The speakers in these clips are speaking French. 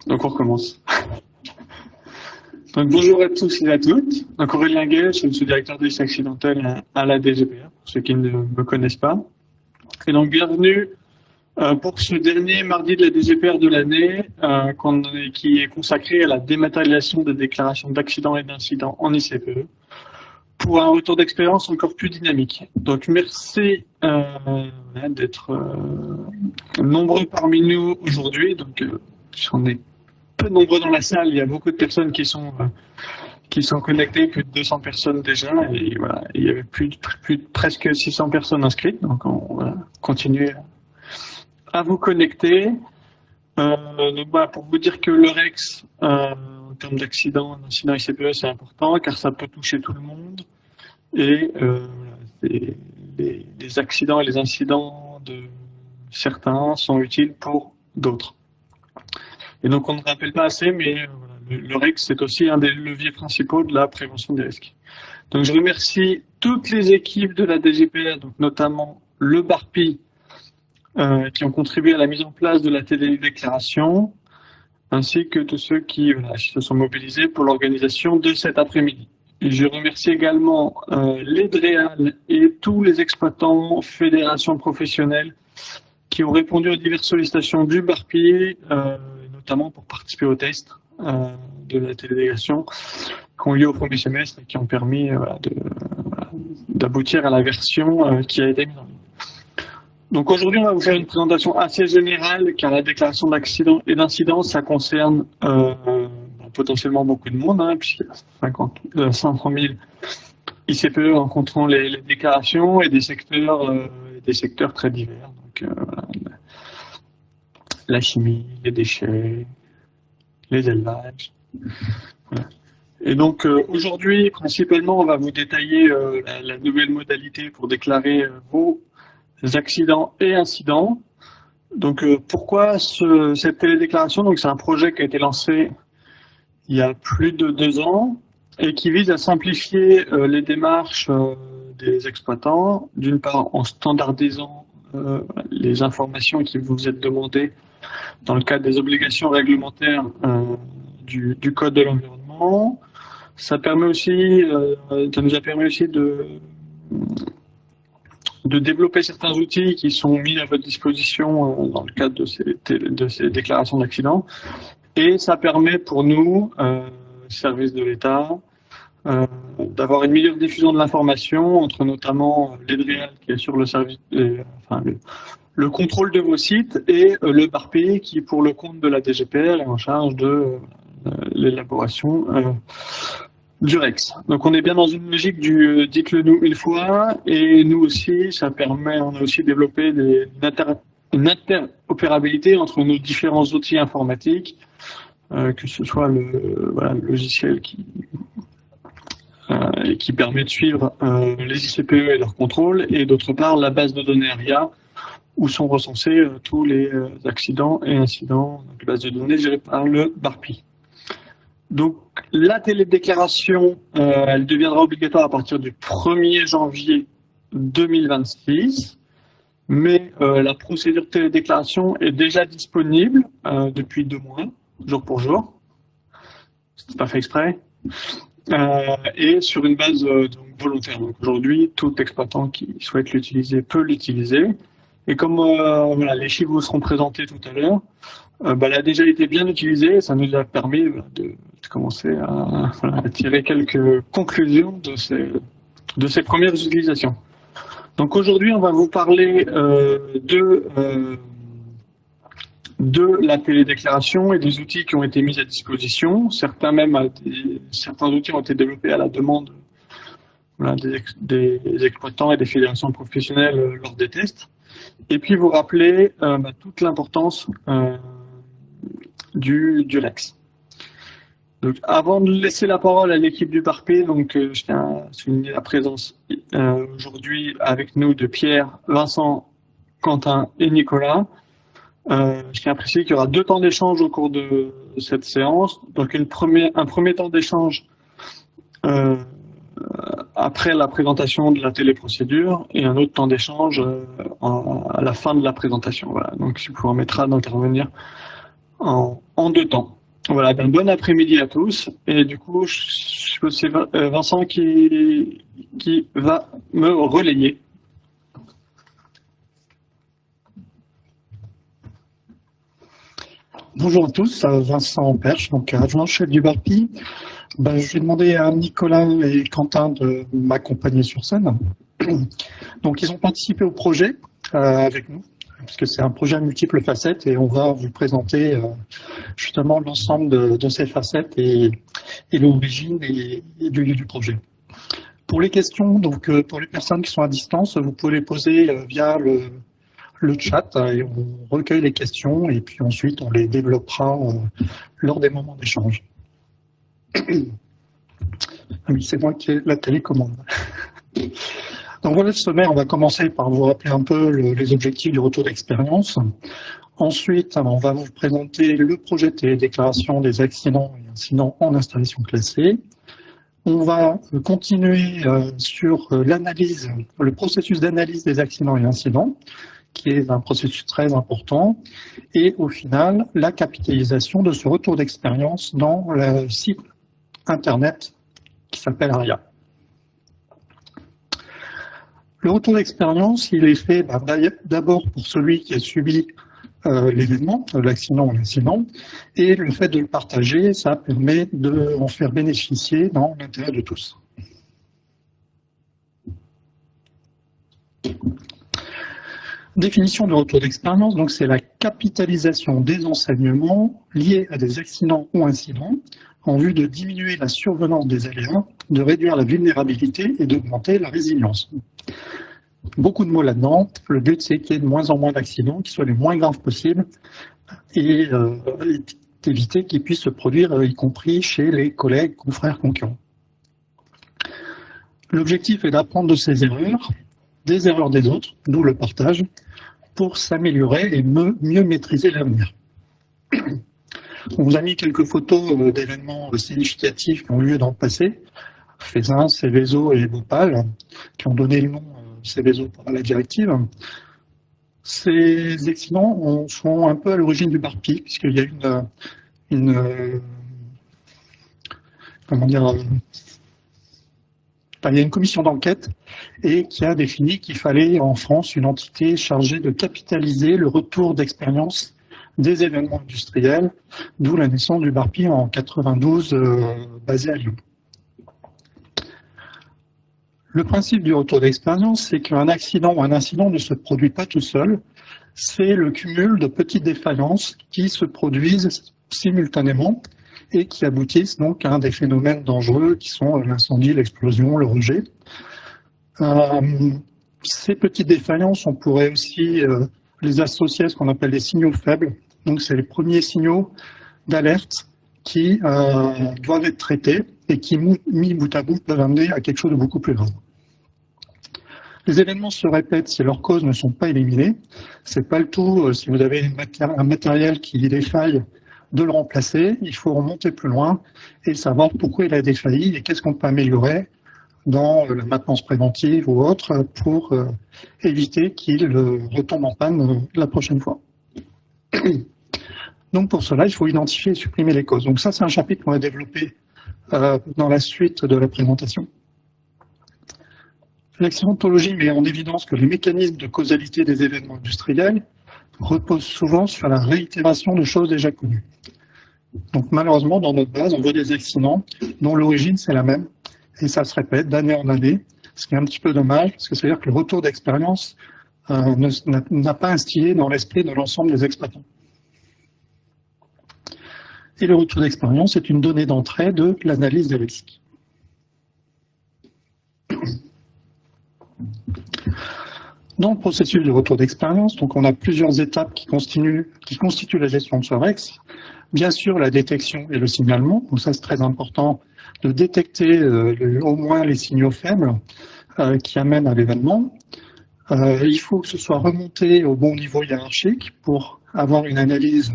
Donc on recommence. Donc bonjour à tous et à toutes. Donc Aurélien Guay, je suis le sous-directeur des risques accidentels à la DGPR, pour ceux qui ne me connaissent pas. Et donc bienvenue pour ce dernier mardi de la DGPR de l'année, qui est consacré à la dématérialisation des déclarations d'accidents et d'incidents en ICPE, pour un retour d'expérience encore plus dynamique. Donc merci d'être nombreux parmi nous aujourd'hui. Donc on est peu nombreux dans la salle, il y a beaucoup de personnes qui sont connectées, plus de 200 personnes déjà, et voilà, il y avait presque 600 personnes inscrites, donc on va continuer à vous connecter. Donc voilà, pour vous dire que le REX, en termes d'accidents, d'incidents ICPE, c'est important, car ça peut toucher tout le monde, et les accidents et les incidents de certains sont utiles pour d'autres. Et donc on ne rappelle pas assez, mais le REX, c'est aussi un des leviers principaux de la prévention des risques. Donc je remercie toutes les équipes de la DGPR, donc notamment le BARPI, qui ont contribué à la mise en place de la télédéclaration, ainsi que tous ceux qui se sont mobilisés pour l'organisation de cet après-midi. Et je remercie également les DREAL et tous les exploitants, fédérations professionnelles qui ont répondu aux diverses sollicitations du BARPI, notamment pour participer au test de la télédélégation qui ont lieu au premier semestre et qui ont permis d'aboutir à la version qui a été mise en ligne. Donc aujourd'hui, on va vous faire une présentation assez générale, car la déclaration d'accident et d'incident, ça concerne potentiellement beaucoup de monde, puisqu'il y a 500 000 ICPE rencontrant les déclarations et des secteurs très divers. Donc, la chimie, les déchets, les élevages. Voilà. Et donc aujourd'hui, principalement, on va vous détailler la nouvelle modalité pour déclarer vos accidents et incidents. Donc pourquoi cette télédéclaration? Donc c'est un projet qui a été lancé il y a plus de 2 ans et qui vise à simplifier les démarches des exploitants, d'une part en standardisant les informations qui vous êtes demandées dans le cadre des obligations réglementaires du Code de l'environnement. Ça nous a permis aussi de développer certains outils qui sont mis à votre disposition dans le cadre de ces déclarations d'accident. Et ça permet pour nous, services de l'État, d'avoir une meilleure diffusion de l'information entre notamment l'EDREAL qui assure le contrôle de vos sites et le BARPI qui, pour le compte de la DGPR, est en charge de l'élaboration du REX. Donc on est bien dans une logique du dites-le nous une fois, et nous aussi, on a aussi développé une interopérabilité entre nos différents outils informatiques, que ce soit le logiciel qui permet de suivre les ICPE et leur contrôle, et d'autre part la base de données ARIA, où sont recensés tous les accidents et incidents, donc base de données gérée par le BARPI. Donc la télédéclaration, elle deviendra obligatoire à partir du 1er janvier 2026, mais la procédure de télédéclaration est déjà disponible depuis 2 mois, jour pour jour. C'est pas fait exprès. Et sur une base volontaire. Donc aujourd'hui, tout exploitant qui souhaite l'utiliser peut l'utiliser. Et comme les chiffres vous seront présentés tout à l'heure, elle a déjà été bien utilisée, et ça nous a permis de commencer à tirer quelques conclusions de ces premières utilisations. Donc aujourd'hui, on va vous parler de la télédéclaration et des outils qui ont été mis à disposition. Certains outils ont été développés à la demande des exploitants et des fédérations professionnelles lors des tests. Et puis vous rappeler toute l'importance du REX. Donc, avant de laisser la parole à l'équipe du BARPI, je tiens à souligner la présence aujourd'hui avec nous de Pierre, Vincent, Quentin et Nicolas. Je tiens à préciser qu'il y aura 2 temps d'échange au cours de cette séance. Donc un premier temps d'échange après la présentation de la téléprocédure, et un autre temps d'échange à la fin de la présentation. Voilà. Donc, je vous permettra d'intervenir en 2 temps. Voilà, ben, bon après-midi à tous. Et du coup, je suppose que c'est Vincent qui va me relayer. Bonjour à tous, Vincent Perche, donc adjoint-chef du BARPI. Je vais demander à Nicolas et Quentin de m'accompagner sur scène. Donc ils ont participé au projet avec nous, puisque c'est un projet à multiples facettes et on va vous présenter justement l'ensemble de ces facettes et l'origine et du projet. Pour les questions, donc pour les personnes qui sont à distance, vous pouvez les poser via le chat et on recueille les questions et puis ensuite on les développera lors des moments d'échange. Ah oui, c'est moi qui ai la télécommande. Donc voilà le sommaire, on va commencer par vous rappeler un peu les objectifs du retour d'expérience. Ensuite, on va vous présenter le projet de télédéclaration des accidents et incidents en installation classée. On va continuer sur l'analyse, le processus d'analyse des accidents et incidents, qui est un processus très important, et au final, la capitalisation de ce retour d'expérience dans le site internet qui s'appelle ARIA. Le retour d'expérience, il est fait d'abord pour celui qui a subi l'événement, l'accident ou l'incident, et le fait de le partager, ça permet de en faire bénéficier dans l'intérêt de tous. Définition du retour d'expérience, donc c'est la capitalisation des enseignements liés à des accidents ou incidents en vue de diminuer la survenance des aléas, de réduire la vulnérabilité et d'augmenter la résilience. Beaucoup de mots là-dedans. Le but, c'est qu'il y ait de moins en moins d'accidents, qui soient les moins graves possibles, et d'éviter qu'ils puissent se produire, y compris chez les collègues, confrères, concurrents. L'objectif est d'apprendre de ces erreurs, des erreurs des autres, d'où le partage, pour s'améliorer et mieux maîtriser l'avenir. On vous a mis quelques photos d'événements significatifs qui ont eu lieu dans le passé. Faisin, Céveso et Bhopal, qui ont donné le nom Céveso par la directive. Ces accidents sont un peu à l'origine du BARPI, puisqu'il y a il y a une commission d'enquête et qui a défini qu'il fallait en France une entité chargée de capitaliser le retour d'expérience des événements industriels, d'où la naissance du BARPI en 92, basé à Lyon. Le principe du retour d'expérience, c'est qu'un accident ou un incident ne se produit pas tout seul, c'est le cumul de petites défaillances qui se produisent simultanément et qui aboutissent donc à des phénomènes dangereux qui sont l'incendie, l'explosion, le rejet. Ces petites défaillances, on pourrait aussi les associer à ce qu'on appelle des signaux faibles. Donc c'est les premiers signaux d'alerte qui doivent être traités et qui, mis bout à bout, peuvent amener à quelque chose de beaucoup plus grave. Les événements se répètent si leurs causes ne sont pas éliminées. C'est pas le tout, si vous avez un matériel qui défaille, de le remplacer. Il faut remonter plus loin et savoir pourquoi il a défailli et qu'est-ce qu'on peut améliorer dans la maintenance préventive ou autre pour éviter qu'il retombe en panne la prochaine fois. Donc pour cela, il faut identifier et supprimer les causes. Donc ça, c'est un chapitre qu'on va développer dans la suite de la présentation. L'accidentologie met en évidence que les mécanismes de causalité des événements industriels reposent souvent sur la réitération de choses déjà connues. Donc malheureusement, dans notre base, on voit des accidents dont l'origine c'est la même, et ça se répète d'année en année, ce qui est un petit peu dommage, parce que c'est-à-dire que le retour d'expérience n'a pas instillé dans l'esprit de l'ensemble des exploitants. Et le retour d'expérience est une donnée d'entrée de l'analyse des risques. Dans le processus de retour d'expérience, donc on a plusieurs étapes qui constituent la gestion de ce REX. Bien sûr, la détection et le signalement. Donc ça, c'est très important de détecter au moins les signaux faibles qui amènent à l'événement. Il faut que ce soit remonté au bon niveau hiérarchique pour avoir une analyse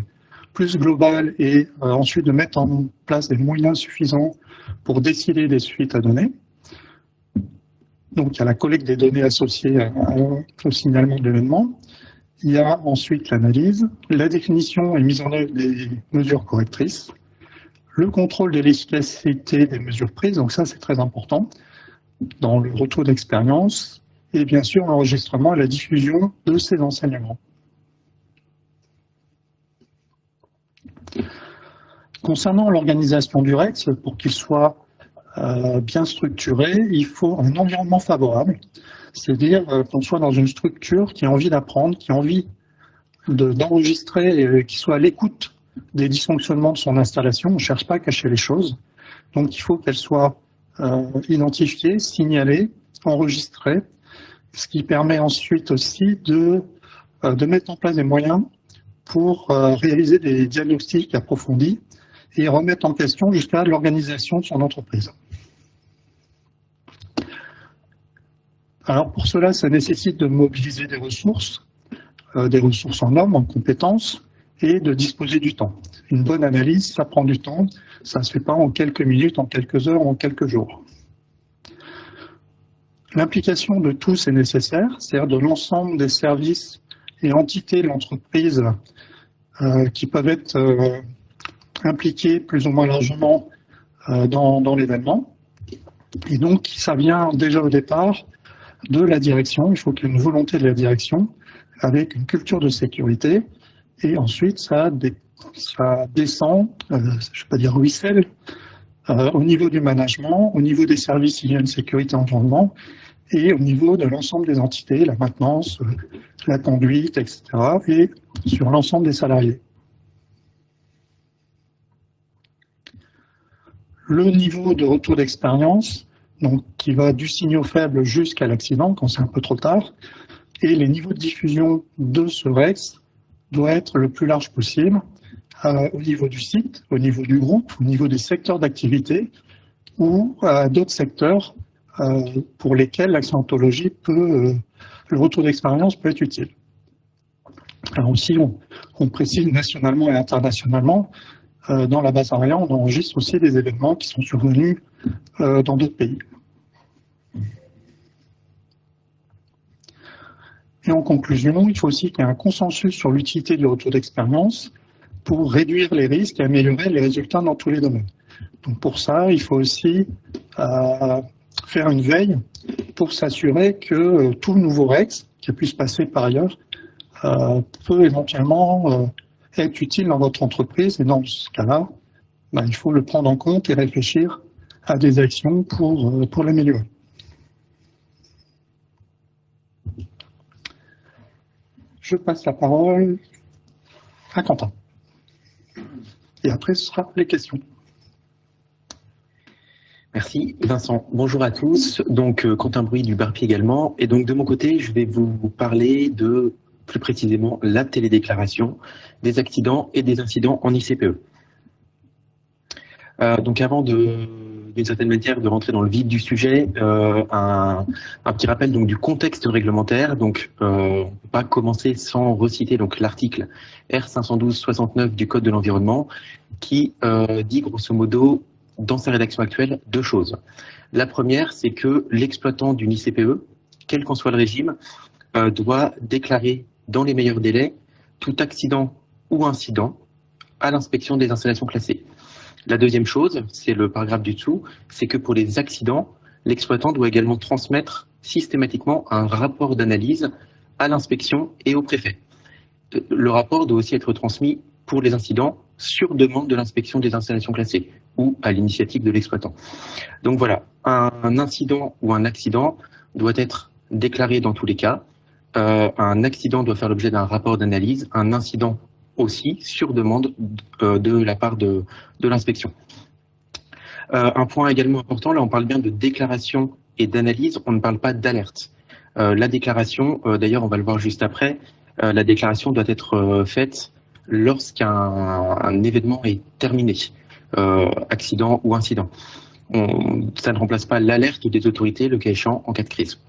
plus globale et ensuite de mettre en place des moyens suffisants pour décider des suites à donner. Donc, il y a la collecte des données associées au signalement de l'événement. Il y a ensuite l'analyse, la définition et mise en œuvre des mesures correctrices, le contrôle de l'efficacité des mesures prises, donc ça c'est très important, dans le retour d'expérience, et bien sûr l'enregistrement et la diffusion de ces enseignements. Concernant l'organisation du REX, pour qu'il soit bien structuré, il faut un environnement favorable, c'est-à-dire qu'on soit dans une structure qui a envie d'apprendre, qui a envie d'enregistrer et qui soit à l'écoute des dysfonctionnements de son installation. On ne cherche pas à cacher les choses. Donc il faut qu'elle soit identifiée, signalée, enregistrée, ce qui permet ensuite aussi de mettre en place des moyens pour réaliser des diagnostics approfondis et remettre en question jusqu'à l'organisation de son entreprise. Alors pour cela, ça nécessite de mobiliser des ressources en hommes, en compétences, et de disposer du temps. Une bonne analyse, ça prend du temps, ça ne se fait pas en quelques minutes, en quelques heures, en quelques jours. L'implication de tous est nécessaire, c'est-à-dire de l'ensemble des services et entités de l'entreprise qui peuvent être impliqués plus ou moins largement dans l'événement. Et donc, ça vient déjà au départ de la direction. Il faut qu'il y ait une volonté de la direction avec une culture de sécurité. Et ensuite, ça descend, je ne vais pas dire ruisselle, au niveau du management, au niveau des services hygiène, sécurité, environnement, et au niveau de l'ensemble des entités, la maintenance, la conduite, etc., et sur l'ensemble des salariés. Le niveau de retour d'expérience, donc qui va du signal faible jusqu'à l'accident, quand c'est un peu trop tard, et les niveaux de diffusion de ce REX doit être le plus large possible au niveau du site, au niveau du groupe, au niveau des secteurs d'activité ou d'autres secteurs pour lesquels l'accidentologie le retour d'expérience peut être utile. Alors aussi, on précise nationalement et internationalement, dans la base ARIA, on enregistre aussi des événements qui sont survenus dans d'autres pays. Et en conclusion, il faut aussi qu'il y ait un consensus sur l'utilité du retour d'expérience pour réduire les risques et améliorer les résultats dans tous les domaines. Donc pour ça, il faut aussi faire une veille pour s'assurer que tout nouveau REX, qui a pu se passer par ailleurs, peut éventuellement être utile dans votre entreprise. Et dans ce cas-là, il faut le prendre en compte et réfléchir à des actions pour l'améliorer. Je passe la parole à Quentin. Et après, ce sera les questions. Merci Vincent. Bonjour à tous. Donc Quentin Bruy du BARPI également. Et donc de mon côté, je vais vous parler de plus précisément la télédéclaration des accidents et des incidents en ICPE. Donc avant d'une certaine manière de rentrer dans le vif du sujet, un petit rappel donc du contexte réglementaire. Donc on ne peut pas commencer sans reciter donc l'article R512-69 du Code de l'environnement qui dit grosso modo dans sa rédaction actuelle deux choses. La première, c'est que l'exploitant d'une ICPE, quel qu'en soit le régime, doit déclarer dans les meilleurs délais tout accident ou incident à l'inspection des installations classées. La deuxième chose, c'est le paragraphe du dessous, c'est que pour les accidents, l'exploitant doit également transmettre systématiquement un rapport d'analyse à l'inspection et au préfet. Le rapport doit aussi être transmis pour les incidents sur demande de l'inspection des installations classées ou à l'initiative de l'exploitant. Donc voilà, un incident ou un accident doit être déclaré dans tous les cas. Un accident doit faire l'objet d'un rapport d'analyse, un incident aussi sur demande de la part de l'inspection. Un point également important, là on parle bien de déclaration et d'analyse, on ne parle pas d'alerte. La déclaration, d'ailleurs on va le voir juste après, la déclaration doit être faite lorsqu'un événement est terminé, accident ou incident. Ça ne remplace pas l'alerte des autorités, le cas échéant, en cas de crise.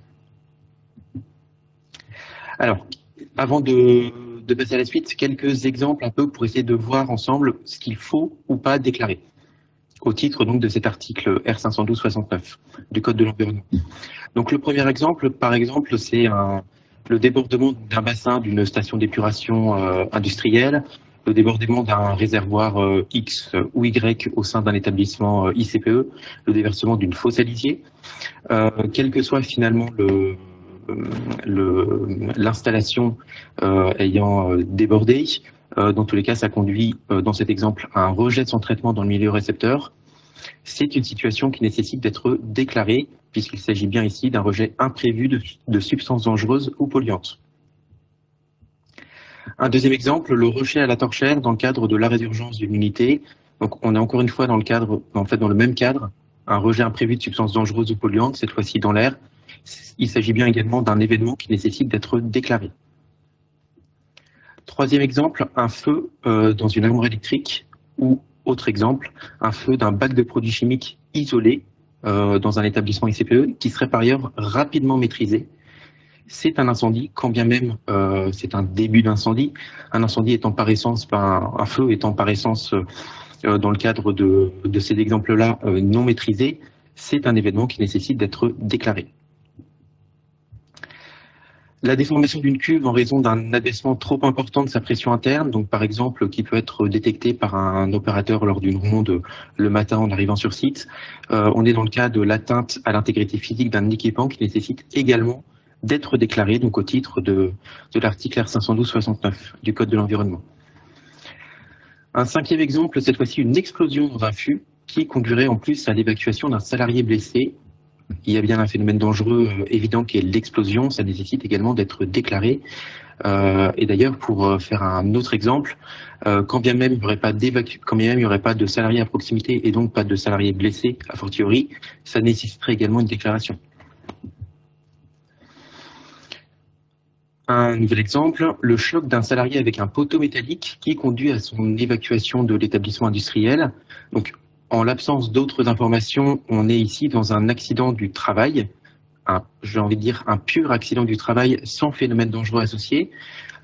Alors, avant de passer à la suite, quelques exemples un peu pour essayer de voir ensemble ce qu'il faut ou pas déclarer, au titre donc de cet article R512-69 du Code de l'environnement. Donc le premier exemple, par exemple, c'est le débordement d'un bassin d'une station d'épuration industrielle le débordement d'un réservoir X ou Y au sein d'un établissement ICPE, le déversement d'une fosse à lisier, quel que soit finalement l'installation ayant débordé, dans tous les cas, ça conduit, dans cet exemple, à un rejet de son traitement dans le milieu récepteur. C'est une situation qui nécessite d'être déclarée, puisqu'il s'agit bien ici d'un rejet imprévu de substances dangereuses ou polluantes. Un deuxième exemple, le rejet à la torchère dans le cadre de l'arrêt d'urgence d'une unité. Donc, on est encore une fois dans le même cadre, un rejet imprévu de substances dangereuses ou polluantes, cette fois-ci dans l'air. Il s'agit bien également d'un événement qui nécessite d'être déclaré. Troisième exemple, un feu dans une armoire électrique, ou autre exemple, un feu d'un bac de produits chimiques isolé dans un établissement ICPE qui serait par ailleurs rapidement maîtrisé. C'est un incendie, quand bien même c'est un début d'incendie. Un incendie étant par essence, un feu étant par essence, dans le cadre de ces exemples-là, non maîtrisé, c'est un événement qui nécessite d'être déclaré. La déformation d'une cuve en raison d'un abaissement trop important de sa pression interne, donc par exemple qui peut être détecté par un opérateur lors d'une ronde le matin en arrivant sur site. On est dans le cas de l'atteinte à l'intégrité physique d'un équipement qui nécessite également d'être déclaré, donc au titre de l'article R512-69 du Code de l'environnement. Un cinquième exemple, cette fois-ci une explosion dans un fût qui conduirait en plus à l'évacuation d'un salarié blessé. Il y a bien un phénomène dangereux évident qui est l'explosion, ça nécessite également d'être déclaré. Et d'ailleurs, pour faire un autre exemple, quand bien même il n'y aurait pas de salarié à proximité et donc pas de salarié blessé a fortiori, ça nécessiterait également une déclaration. Un nouvel exemple, le choc d'un salarié avec un poteau métallique qui conduit à son évacuation de l'établissement industriel. Donc, en l'absence d'autres informations, on est ici dans un accident du travail, j'ai envie de dire un pur accident du travail sans phénomène dangereux associé.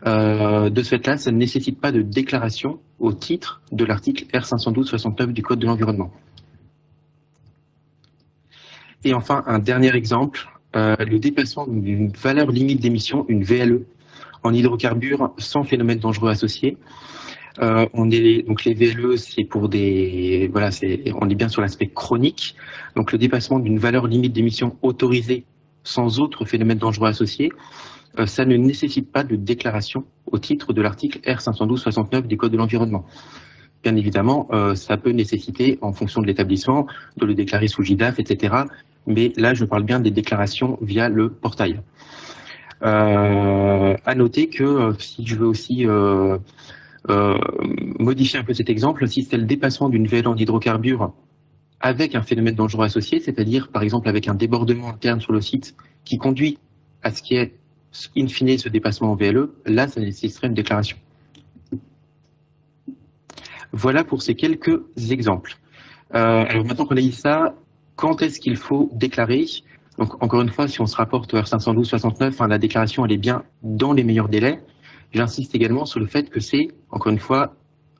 De ce fait-là, ça ne nécessite pas de déclaration au titre de l'article R512-69 du Code de l'environnement. Et enfin, un dernier exemple, le dépassement d'une valeur limite d'émission, une VLE, en hydrocarbures sans phénomène dangereux associé. Donc les VLE, c'est pour des, voilà, on est bien sur l'aspect chronique. Donc le dépassement d'une valeur limite d'émission autorisée sans autre phénomène dangereux associé, ça ne nécessite pas de déclaration au titre de l'article R512-69 du Code de l'environnement. Bien évidemment, ça peut nécessiter, en fonction de l'établissement, de le déclarer sous JDAF, etc. Mais là, je parle bien des déclarations via le portail. À noter que si je veux aussi modifier un peu cet exemple, si c'est le dépassement d'une VLE en hydrocarbures avec un phénomène dangereux associé, c'est-à-dire par exemple avec un débordement interne sur le site qui conduit à ce qui est in fine ce dépassement en VLE, là ça nécessiterait une déclaration. Voilà pour ces quelques exemples. Alors maintenant qu'on a dit ça, quand est-ce qu'il faut déclarer? Donc encore une fois, si on se rapporte au R512-69, la déclaration elle est bien dans les meilleurs délais. J'insiste également sur le fait que c'est, encore une fois,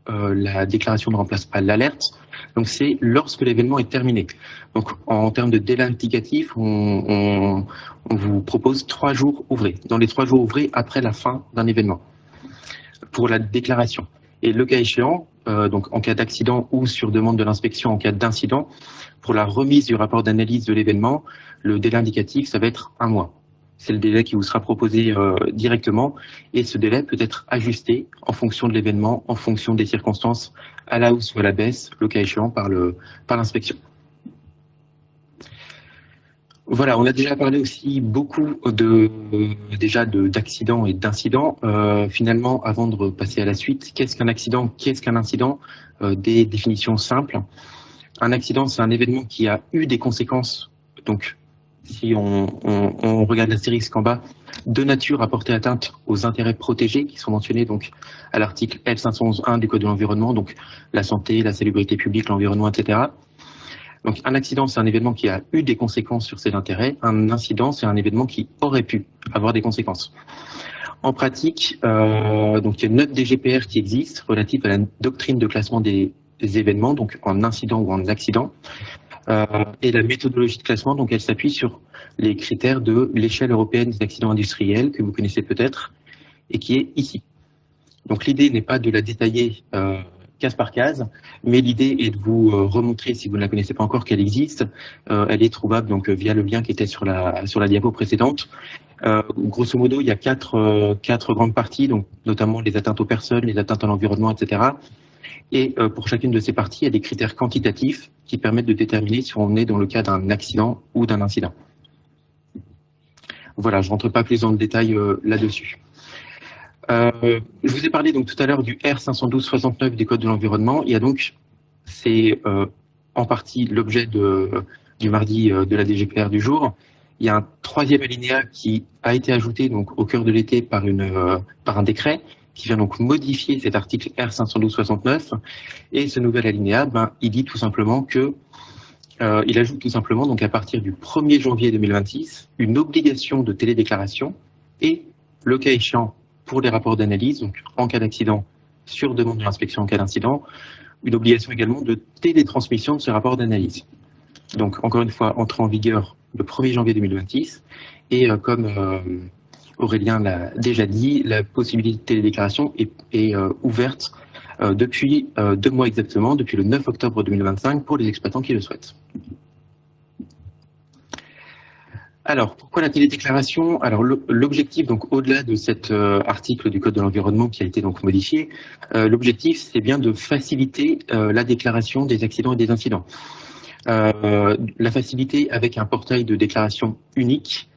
la déclaration ne remplace pas l'alerte, donc c'est lorsque l'événement est terminé. Donc en termes de délai indicatif, on vous propose 3 jours ouvrés, dans les 3 jours ouvrés après la fin d'un événement, pour la déclaration. Et le cas échéant, donc en cas d'accident ou sur demande de l'inspection en cas d'incident, pour la remise du rapport d'analyse de l'événement, le délai indicatif, ça va être 1 mois. C'est le délai qui vous sera proposé directement et ce délai peut être ajusté en fonction de l'événement, en fonction des circonstances, à la hausse ou à la baisse, le cas échéant par l'inspection. Voilà, on a déjà parlé aussi beaucoup d'accidents et d'incidents. Finalement, avant de passer à la suite, qu'est-ce qu'un accident, qu'est-ce qu'un incident? Des définitions simples. Un accident, c'est un événement qui a eu des conséquences, donc si on regarde l'astérisque en bas, de nature à porter atteinte aux intérêts protégés qui sont mentionnés donc à l'article L511-1 du Code de l'environnement, donc la santé, la salubrité publique, l'environnement, etc. Donc un accident, c'est un événement qui a eu des conséquences sur ces intérêts. Un incident, c'est un événement qui aurait pu avoir des conséquences. En pratique, donc il y a une note DGPR qui existe relative à la doctrine de classement des événements, donc en incident ou en accident. Et la méthodologie de classement, donc elle s'appuie sur les critères de l'échelle européenne des accidents industriels que vous connaissez peut-être et qui est ici. Donc l'idée n'est pas de la détailler case par case, mais l'idée est de vous remontrer, si vous ne la connaissez pas encore, qu'elle existe. Elle est trouvable donc via le lien qui était sur la diapo précédente. Grosso modo, il y a quatre grandes parties, donc notamment les atteintes aux personnes, les atteintes à l'environnement, etc. Et pour chacune de ces parties, il y a des critères quantitatifs qui permettent de déterminer si on est dans le cas d'un accident ou d'un incident. Voilà, je ne rentre pas plus dans le détail là-dessus. Je vous ai parlé donc tout à l'heure du R512-69 du Code de l'environnement. Il y a donc, c'est en partie l'objet du mardi de la DGPR du jour. Il y a un troisième alinéa qui a été ajouté donc au cœur de l'été par un décret qui vient donc modifier cet article R512-69. Et ce nouvel alinéa, il dit tout simplement que il ajoute tout simplement donc à partir du 1er janvier 2026 une obligation de télédéclaration et le cas échéant pour les rapports d'analyse, donc en cas d'accident, sur demande de l'inspection en cas d'incident, une obligation également de télétransmission de ce rapport d'analyse. Donc, encore une fois, entrée en vigueur le 1er janvier 2026, et comme Aurélien l'a déjà dit, la possibilité de télédéclaration est ouverte depuis 2 mois exactement, depuis le 9 octobre 2025, pour les exploitants qui le souhaitent. Alors, pourquoi la télédéclaration? Alors, l'objectif, donc au-delà de cet article du Code de l'environnement qui a été donc modifié, l'objectif, c'est bien de faciliter la déclaration des accidents et des incidents. La faciliter avec un portail de déclaration unique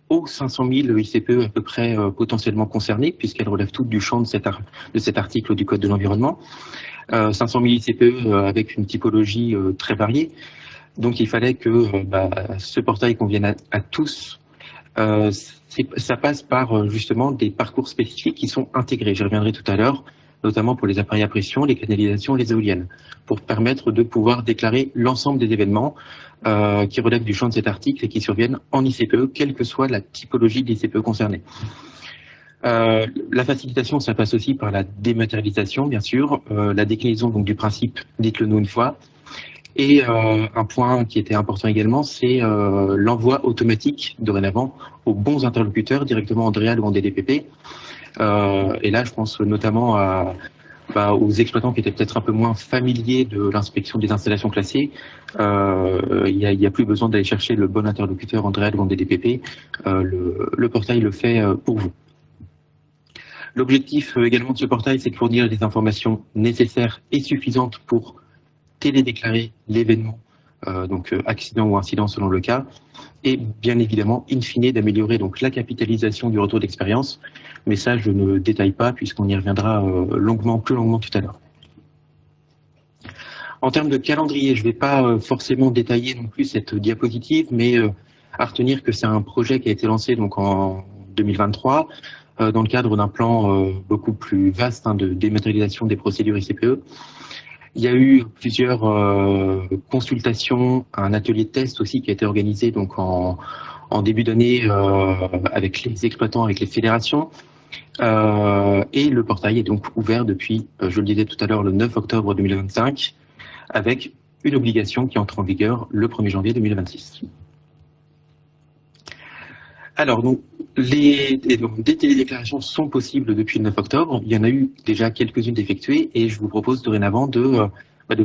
aux 500 000 ICPE à peu près potentiellement concernés, puisqu'elles relèvent toutes du champ de cet article du Code de l'environnement. 500 000 ICPE avec une typologie très variée. Donc il fallait que ce portail convienne à tous. Ça passe par justement des parcours spécifiques qui sont intégrés. J'y reviendrai tout à l'heure, notamment pour les appareils à pression, les canalisations, les éoliennes, pour permettre de pouvoir déclarer l'ensemble des événements qui relèvent du champ de cet article et qui surviennent en ICPE, quelle que soit la typologie de l'ICPE concernée. La facilitation, ça passe aussi par la dématérialisation, bien sûr, la déclinaison donc, du principe « dites-le nous une fois ». Et un point qui était important également, c'est l'envoi automatique, dorénavant, aux bons interlocuteurs, directement en DREAL ou en DDPP. Et là, je pense notamment aux exploitants qui étaient peut-être un peu moins familiers de l'inspection des installations classées. Il n'y a plus besoin d'aller chercher le bon interlocuteur en DREAL ou en DDPP. Le portail le fait pour vous. L'objectif également de ce portail, c'est de fournir des informations nécessaires et suffisantes pour télédéclarer l'événement, donc accident ou incident selon le cas, et bien évidemment, in fine, d'améliorer donc la capitalisation du retour d'expérience. Mais ça, je ne détaille pas puisqu'on y reviendra plus longuement tout à l'heure. En termes de calendrier, je ne vais pas forcément détailler non plus cette diapositive, mais à retenir que c'est un projet qui a été lancé donc en 2023 dans le cadre d'un plan beaucoup plus vaste de dématérialisation des procédures ICPE. Il y a eu plusieurs consultations, un atelier de test aussi qui a été organisé donc en début d'année avec les exploitants, avec les fédérations. Et le portail est donc ouvert depuis, je le disais tout à l'heure, le 9 octobre 2025, avec une obligation qui entre en vigueur le 1er janvier 2026. Alors, donc, des télédéclarations sont possibles depuis le 9 octobre. Il y en a eu déjà quelques-unes d'effectuées et je vous propose dorénavant de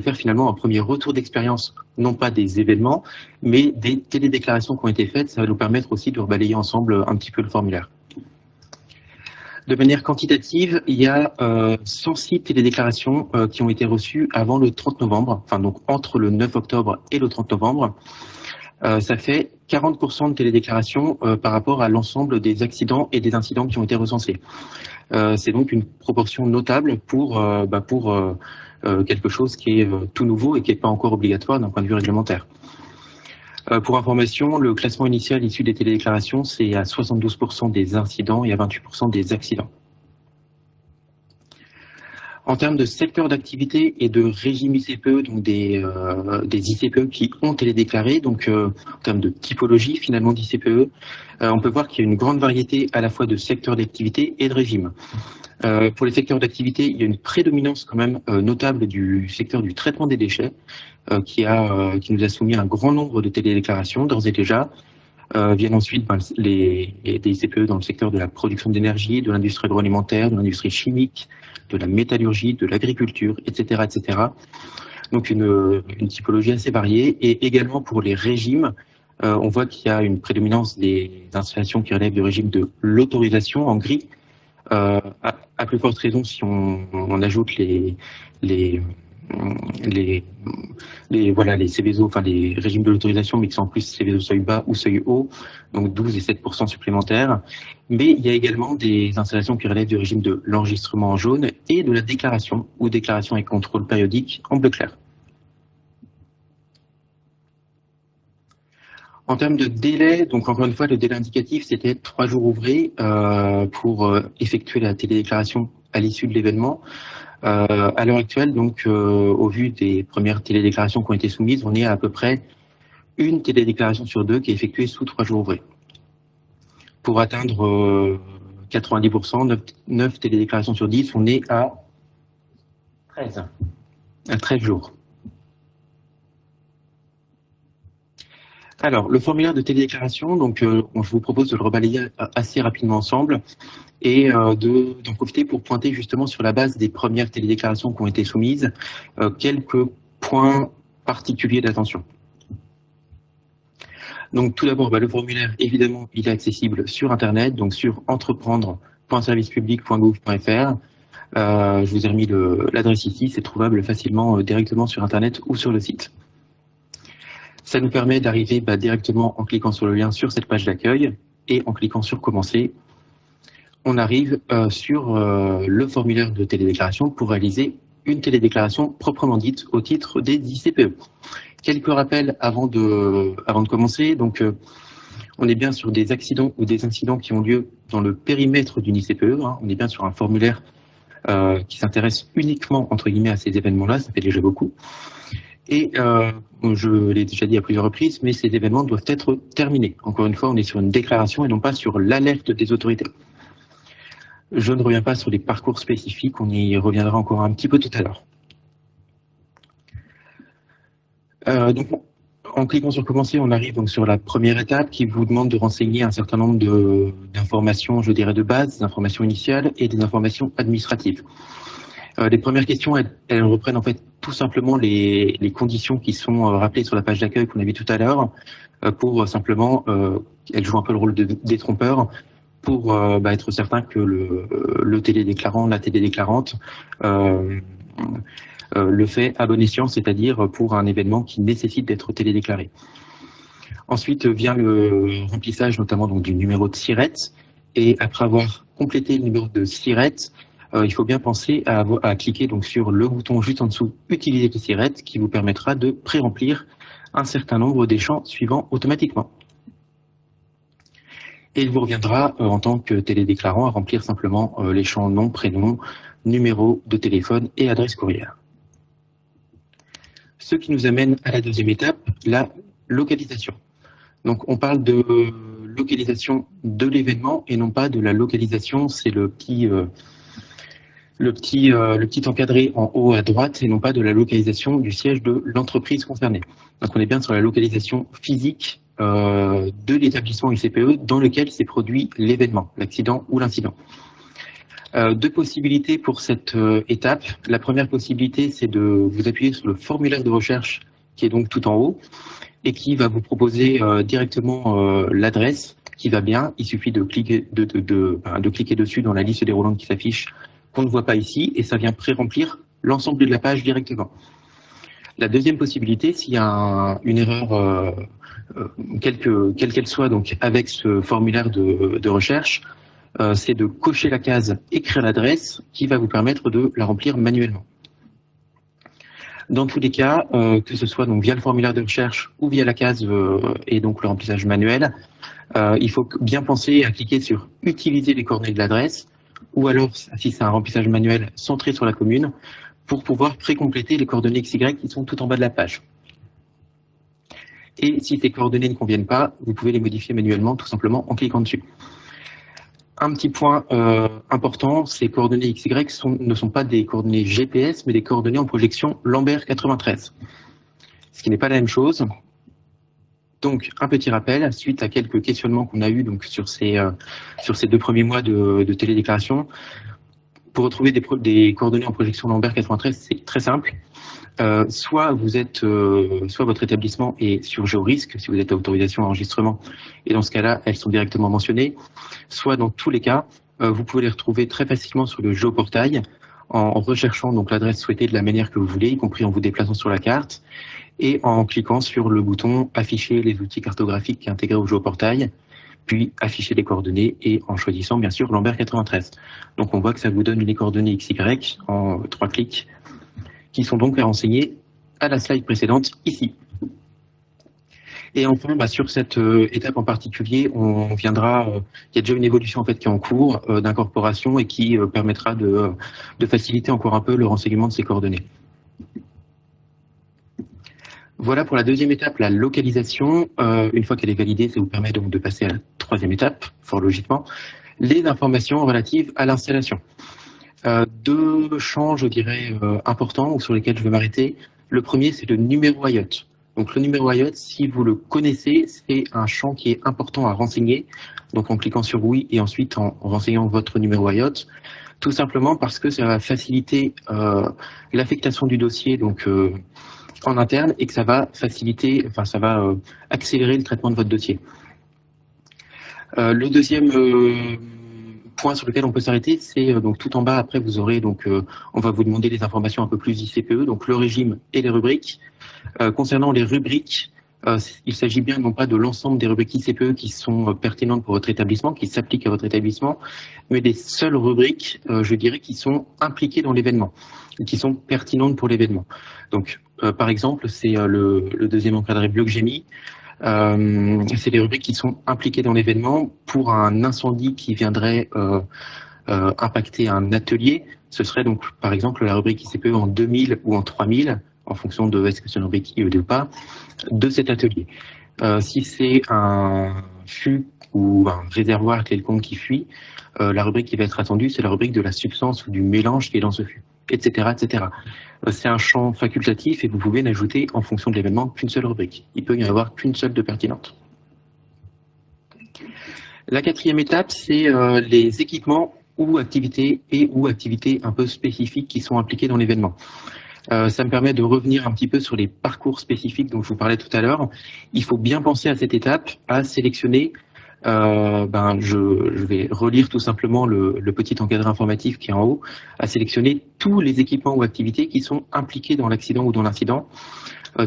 faire finalement un premier retour d'expérience, non pas des événements, mais des télédéclarations qui ont été faites. Ça va nous permettre aussi de rebalayer ensemble un petit peu le formulaire. De manière quantitative, il y a 106 télédéclarations qui ont été reçues avant le 30 novembre, enfin donc entre le 9 octobre et le 30 novembre. Ça fait 40% de télédéclarations par rapport à l'ensemble des accidents et des incidents qui ont été recensés. C'est donc une proportion notable pour quelque chose qui est tout nouveau et qui n'est pas encore obligatoire d'un point de vue réglementaire. Pour information, le classement initial issu des télédéclarations, c'est à 72% des incidents et à 28% des accidents. En termes de secteur d'activité et de régime ICPE, donc des ICPE qui ont télédéclaré, donc en termes de typologie finalement d'ICPE, on peut voir qu'il y a une grande variété à la fois de secteurs d'activité et de régime. Pour les secteurs d'activité, il y a une prédominance quand même notable du secteur du traitement des déchets qui nous a soumis un grand nombre de télédéclarations d'ores et déjà, Viennent ensuite des ICPE dans le secteur de la production d'énergie, de l'industrie agroalimentaire, de l'industrie chimique, de la métallurgie, de l'agriculture, etc., etc. Donc une typologie assez variée. Et également pour les régimes, on voit qu'il y a une prédominance des installations qui relèvent du régime de l'autorisation en gris. À plus forte raison si on ajoute les Céveso, enfin les régimes de l'autorisation, mais qui sont en plus Céveso seuil bas ou seuil haut, donc 12 et 7% supplémentaires. Mais il y a également des installations qui relèvent du régime de l'enregistrement en jaune et de la déclaration, ou déclaration et contrôle périodique en bleu clair. En termes de délai, donc encore une fois, le délai indicatif, c'était 3 jours ouvrés pour effectuer la télédéclaration à l'issue de l'événement. À l'heure actuelle, donc, au vu des premières télédéclarations qui ont été soumises, on est à peu près une télédéclaration sur 2 qui est effectuée sous 3 jours ouvrés. Pour atteindre 90%, 9 télédéclarations sur 10, on est à 13 jours. Alors, le formulaire de télédéclaration, donc, je vous propose de le rebalayer assez rapidement ensemble et d'en profiter pour pointer justement sur la base des premières télédéclarations qui ont été soumises quelques points particuliers d'attention. Donc, tout d'abord, le formulaire, évidemment, il est accessible sur Internet, donc sur entreprendre.servicepublic.gouv.fr. Je vous ai remis l'adresse ici, c'est trouvable facilement directement sur Internet ou sur le site. Ça nous permet d'arriver directement en cliquant sur le lien sur cette page d'accueil et en cliquant sur Commencer, on arrive sur le formulaire de télédéclaration pour réaliser une télédéclaration proprement dite au titre des ICPE. Quelques rappels avant de commencer. Donc, on est bien sur des accidents ou des incidents qui ont lieu dans le périmètre d'une ICPE. On est bien sur un formulaire qui s'intéresse uniquement, entre guillemets, à ces événements-là. Ça fait déjà beaucoup. Et je l'ai déjà dit à plusieurs reprises, mais ces événements doivent être terminés. Encore une fois, on est sur une déclaration et non pas sur l'alerte des autorités. Je ne reviens pas sur les parcours spécifiques, on y reviendra encore un petit peu tout à l'heure. Donc, en cliquant sur Commencer, on arrive donc sur la première étape qui vous demande de renseigner un certain nombre d'informations, je dirais de base, des informations initiales et des informations administratives. Les premières questions, elles reprennent en fait tout simplement les conditions qui sont rappelées sur la page d'accueil qu'on a vu tout à l'heure, pour simplement, elles jouent un peu le rôle des trompeurs, pour être certain que le télédéclarant, la télédéclarante, le fait à bon escient, c'est-à-dire pour un événement qui nécessite d'être télédéclaré. Ensuite vient le remplissage notamment donc, du numéro de SIRET, et après avoir complété le numéro de SIRET, il faut bien penser à cliquer donc, sur le bouton juste en dessous « Utiliser le SIRET » qui vous permettra de pré-remplir un certain nombre des champs suivants automatiquement. Et il vous reviendra en tant que télédéclarant à remplir simplement les champs nom, prénom, numéro de téléphone et adresse courrière. Ce qui nous amène à la deuxième étape, la localisation. Donc on parle de localisation de l'événement et non pas de la localisation, c'est le petit encadré en haut à droite et non pas de la localisation du siège de l'entreprise concernée. Donc on est bien sur la localisation physique de l'établissement ICPE dans lequel s'est produit l'événement, l'accident ou l'incident. Deux possibilités pour cette étape. La première possibilité, c'est de vous appuyer sur le formulaire de recherche qui est donc tout en haut et qui va vous proposer directement l'adresse qui va bien. Il suffit de cliquer, de cliquer dessus dans la liste déroulante qui s'affiche qu'on ne voit pas ici et ça vient pré-remplir l'ensemble de la page directement. La deuxième possibilité, s'il y a une erreur, quelle qu'elle soit, donc avec ce formulaire de recherche, c'est de cocher la case « Écrire l'adresse » qui va vous permettre de la remplir manuellement. Dans tous les cas, que ce soit donc via le formulaire de recherche ou via la case et donc le remplissage manuel, il faut bien penser à cliquer sur « Utiliser les coordonnées de l'adresse » ou alors, si c'est un remplissage manuel, centré sur la commune pour pouvoir pré-compléter les coordonnées XY qui sont tout en bas de la page. Et si ces coordonnées ne conviennent pas, vous pouvez les modifier manuellement tout simplement en cliquant dessus. Un petit point important, ces coordonnées XY ne sont pas des coordonnées GPS, mais des coordonnées en projection Lambert 93. Ce qui n'est pas la même chose. Donc, un petit rappel, suite à quelques questionnements qu'on a eus donc, sur ces 2 premiers mois de télédéclaration, pour retrouver des coordonnées en projection Lambert 93, c'est très simple. Soit votre établissement est sur GeoRisque, si vous êtes à autorisation à enregistrement, et dans ce cas-là, elles sont directement mentionnées. Soit dans tous les cas, vous pouvez les retrouver très facilement sur le géoportail en recherchant donc l'adresse souhaitée de la manière que vous voulez, y compris en vous déplaçant sur la carte, et en cliquant sur le bouton « Afficher les outils cartographiques intégrés au géoportail », puis afficher les coordonnées et en choisissant bien sûr Lambert 93. Donc on voit que ça vous donne les coordonnées XY en 3 clics, qui sont donc renseignées à la slide précédente ici. Et enfin, sur cette étape en particulier, on viendra, il y a déjà une évolution en fait qui est en cours d'incorporation et qui permettra de faciliter encore un peu le renseignement de ces coordonnées. Voilà pour la deuxième étape, la localisation. Une fois qu'elle est validée, ça vous permet donc de passer à la troisième étape, fort logiquement, les informations relatives à l'installation. 2 champs, je dirais, importants sur lesquels je vais m'arrêter. Le premier, c'est le numéro IOT. Donc le numéro IOT, si vous le connaissez, c'est un champ qui est important à renseigner. Donc en cliquant sur oui et ensuite en renseignant votre numéro IOT, tout simplement parce que ça va faciliter l'affectation du dossier donc en interne et que ça va faciliter, enfin ça va accélérer le traitement de votre dossier. Le deuxième point sur lequel on peut s'arrêter, c'est donc tout en bas. Après, vous aurez donc, on va vous demander des informations un peu plus ICPE, donc le régime et les rubriques. Concernant les rubriques, il s'agit bien non pas de l'ensemble des rubriques ICPE qui sont pertinentes pour votre établissement, qui s'appliquent à votre établissement, mais des seules rubriques, je dirais, qui sont impliquées dans l'événement, qui sont pertinentes pour l'événement. Donc, par exemple, c'est le deuxième encadré bleu que j'ai mis. C'est les rubriques qui sont impliquées dans l'événement. Pour un incendie qui viendrait impacter un atelier, ce serait donc par exemple la rubrique ICPE en 2000 ou en 3000, en fonction de est-ce que c'est une rubrique IED ou pas, de cet atelier. Si c'est un fût ou un réservoir quelconque qui fuit, la rubrique qui va être attendue, c'est la rubrique de la substance ou du mélange qui est dans ce fût, etc., etc. C'est un champ facultatif et vous pouvez n'ajouter en fonction de l'événement qu'une seule rubrique. Il peut y en avoir qu'une seule de pertinente. La quatrième étape, c'est les équipements ou activités un peu spécifiques qui sont impliqués dans l'événement. Ça me permet de revenir un petit peu sur les parcours spécifiques dont je vous parlais tout à l'heure. Il faut bien penser à cette étape, à sélectionner. Je vais relire tout simplement le petit encadré informatif qui est en haut, à sélectionner tous les équipements ou activités qui sont impliqués dans l'accident ou dans l'incident,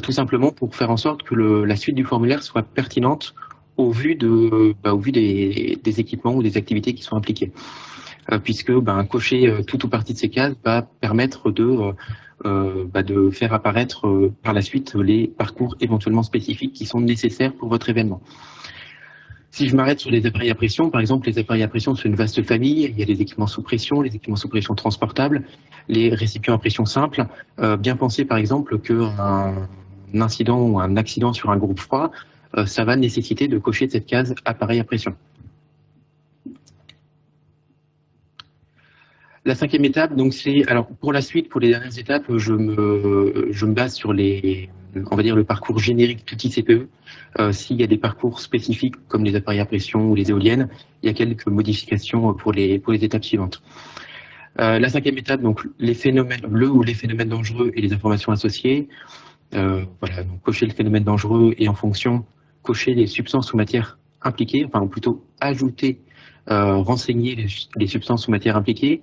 tout simplement pour faire en sorte que la suite du formulaire soit pertinente au vu des équipements ou des activités qui sont impliquées. Puisque cocher toute ou partie de ces cases va permettre de faire apparaître par la suite les parcours éventuellement spécifiques qui sont nécessaires pour votre événement. Si je m'arrête sur les appareils à pression, par exemple, les appareils à pression, c'est une vaste famille. Il y a les équipements sous pression, les équipements sous pression transportables, les récipients à pression simple. Bien penser, par exemple, qu'un incident ou un accident sur un groupe froid, ça va nécessiter de cocher cette case appareil à pression. La cinquième étape, donc c'est, alors pour la suite, pour les dernières étapes, je me base sur on va dire le parcours générique tout ICPE. S'il y a des parcours spécifiques comme les appareils à pression ou les éoliennes, il y a quelques modifications pour les étapes suivantes. La cinquième étape, donc les phénomènes dangereux et les informations associées. Voilà, donc cocher le phénomène dangereux et en fonction, cocher les substances ou matières impliquées, enfin ou plutôt ajouter, renseigner les substances ou matières impliquées.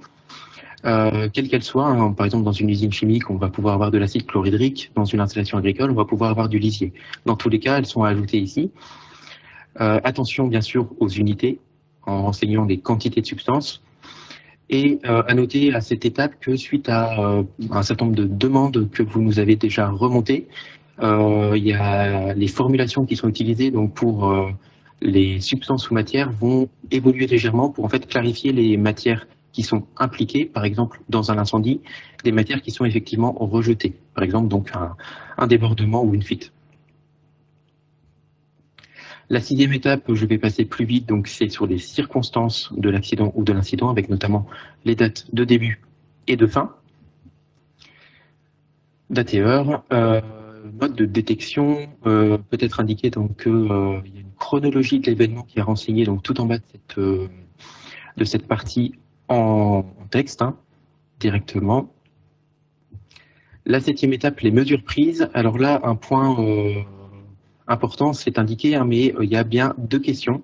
Quelle qu'elle soit, hein, par exemple dans une usine chimique, on va pouvoir avoir de l'acide chlorhydrique, dans une installation agricole, on va pouvoir avoir du lisier. Dans tous les cas, elles sont à ajouter ici. Attention bien sûr aux unités, en renseignant les quantités de substances. Et à noter à cette étape que suite à un certain nombre de demandes que vous nous avez déjà remontées, il y a les formulations qui sont utilisées donc pour les substances ou matières vont évoluer légèrement pour en fait clarifier les matières qui sont impliquées, par exemple dans un incendie, des matières qui sont effectivement rejetées, par exemple donc un débordement ou une fuite. La sixième étape, je vais passer plus vite, donc c'est sur les circonstances de l'accident ou de l'incident, avec notamment les dates de début et de fin. Date et heure. mode de détection peut être indiqué donc que il y a une chronologie de l'événement qui est renseignée donc tout en bas de cette partie en texte directement. La 7e étape, les mesures prises. Alors là, un point important, c'est indiqué, mais il y a bien deux questions.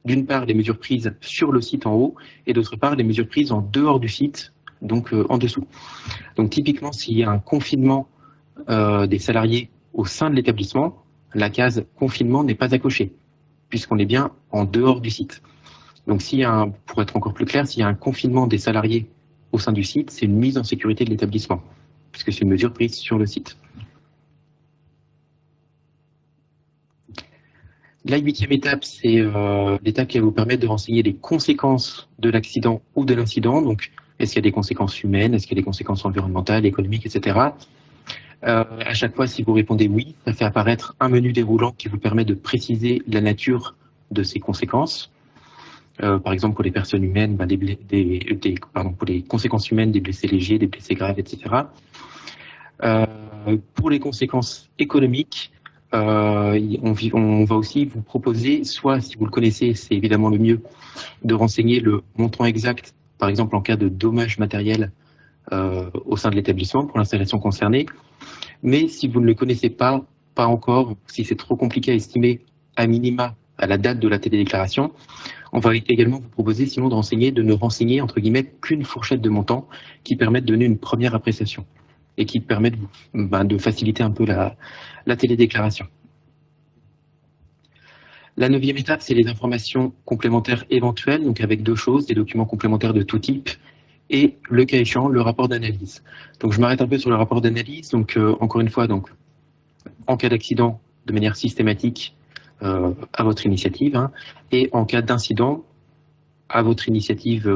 D'une part, les mesures prises sur le site en haut, et d'autre part, les mesures prises en dehors du site, donc en dessous. Donc typiquement, s'il y a un confinement des salariés au sein de l'établissement, la case confinement n'est pas à cocher, puisqu'on est bien en dehors du site. Donc s'il y a pour être encore plus clair, s'il y a un confinement des salariés au sein du site, c'est une mise en sécurité de l'établissement, puisque c'est une mesure prise sur le site. La 8e étape, c'est l'étape qui va vous permettre de renseigner les conséquences de l'accident ou de l'incident. Donc, est-ce qu'il y a des conséquences humaines, est-ce qu'il y a des conséquences environnementales, économiques, etc. À chaque fois, si vous répondez oui, ça fait apparaître un menu déroulant qui vous permet de préciser la nature de ces conséquences. Par exemple, pour les personnes humaines, pour les conséquences humaines, des blessés légers, des blessés graves, etc. Pour les conséquences économiques, on va aussi vous proposer, soit si vous le connaissez, c'est évidemment le mieux, de renseigner le montant exact, par exemple en cas de dommages matériels au sein de l'établissement pour l'installation concernée. Mais si vous ne le connaissez pas encore, si c'est trop compliqué à estimer à minima à la date de la télédéclaration, on va également vous proposer sinon de ne renseigner entre guillemets qu'une fourchette de montant qui permet de donner une première appréciation et qui permet de faciliter un peu la télédéclaration. La 9e étape, c'est les informations complémentaires éventuelles, donc avec deux choses, des documents complémentaires de tout type, et le cas échéant, le rapport d'analyse. Donc je m'arrête un peu sur le rapport d'analyse. Donc encore une fois, donc, en cas d'accident, de manière systématique, à votre initiative, et en cas d'incident, à votre initiative,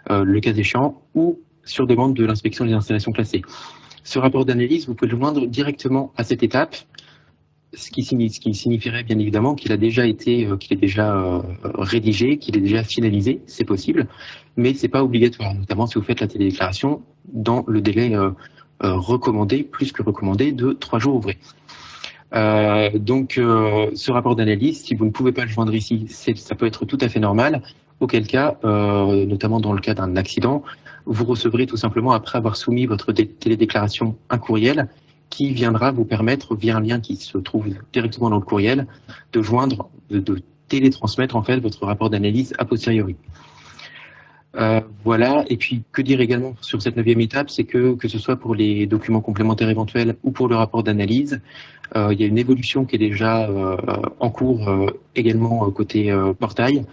le cas échéant, ou sur demande de l'inspection des installations classées. Ce rapport d'analyse, vous pouvez le joindre directement à cette étape, ce qui signifierait bien évidemment qu'il a déjà été, qu'il est déjà rédigé, qu'il est déjà finalisé, c'est possible, mais c'est pas obligatoire, notamment si vous faites la télédéclaration dans le délai recommandé, plus que recommandé, de 3 jours ouvrés. Ce rapport d'analyse, si vous ne pouvez pas le joindre ici, ça peut être tout à fait normal, auquel cas, notamment dans le cas d'un accident, vous recevrez tout simplement, après avoir soumis votre télédéclaration, un courriel qui viendra vous permettre, via un lien qui se trouve directement dans le courriel, de joindre, de télétransmettre en fait votre rapport d'analyse a posteriori. Voilà, et puis que dire également sur cette 9e étape, c'est que ce soit pour les documents complémentaires éventuels ou pour le rapport d'analyse, il y a une évolution qui est déjà en cours également côté portail,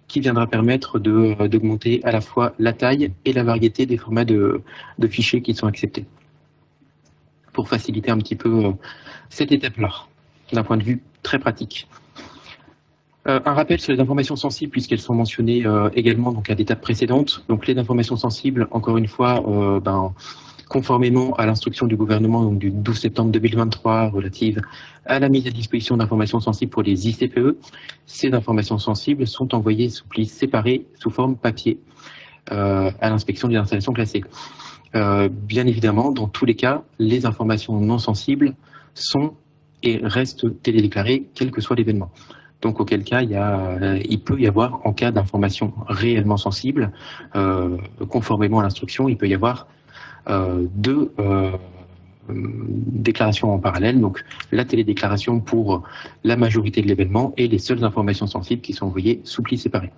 qui viendra permettre d'augmenter à la fois la taille et la variété des formats de fichiers qui sont acceptés, pour faciliter un petit peu cette étape-là, d'un point de vue très pratique. Un rappel sur les informations sensibles, puisqu'elles sont mentionnées également donc, à l'étape précédente. Donc les informations sensibles, encore une fois, conformément à l'instruction du gouvernement donc, du 12 septembre 2023 relative à la mise à disposition d'informations sensibles pour les ICPE, ces informations sensibles sont envoyées sous plis séparés sous forme papier à l'inspection des installations classées. Bien évidemment, dans tous les cas, les informations non sensibles sont et restent télédéclarées, quel que soit l'événement. Donc, auquel cas, il peut y avoir, en cas d'information réellement sensible, conformément à l'instruction, il peut y avoir deux déclarations en parallèle. Donc, la télédéclaration pour la majorité de l'événement et les seules informations sensibles qui sont envoyées sous plis séparés.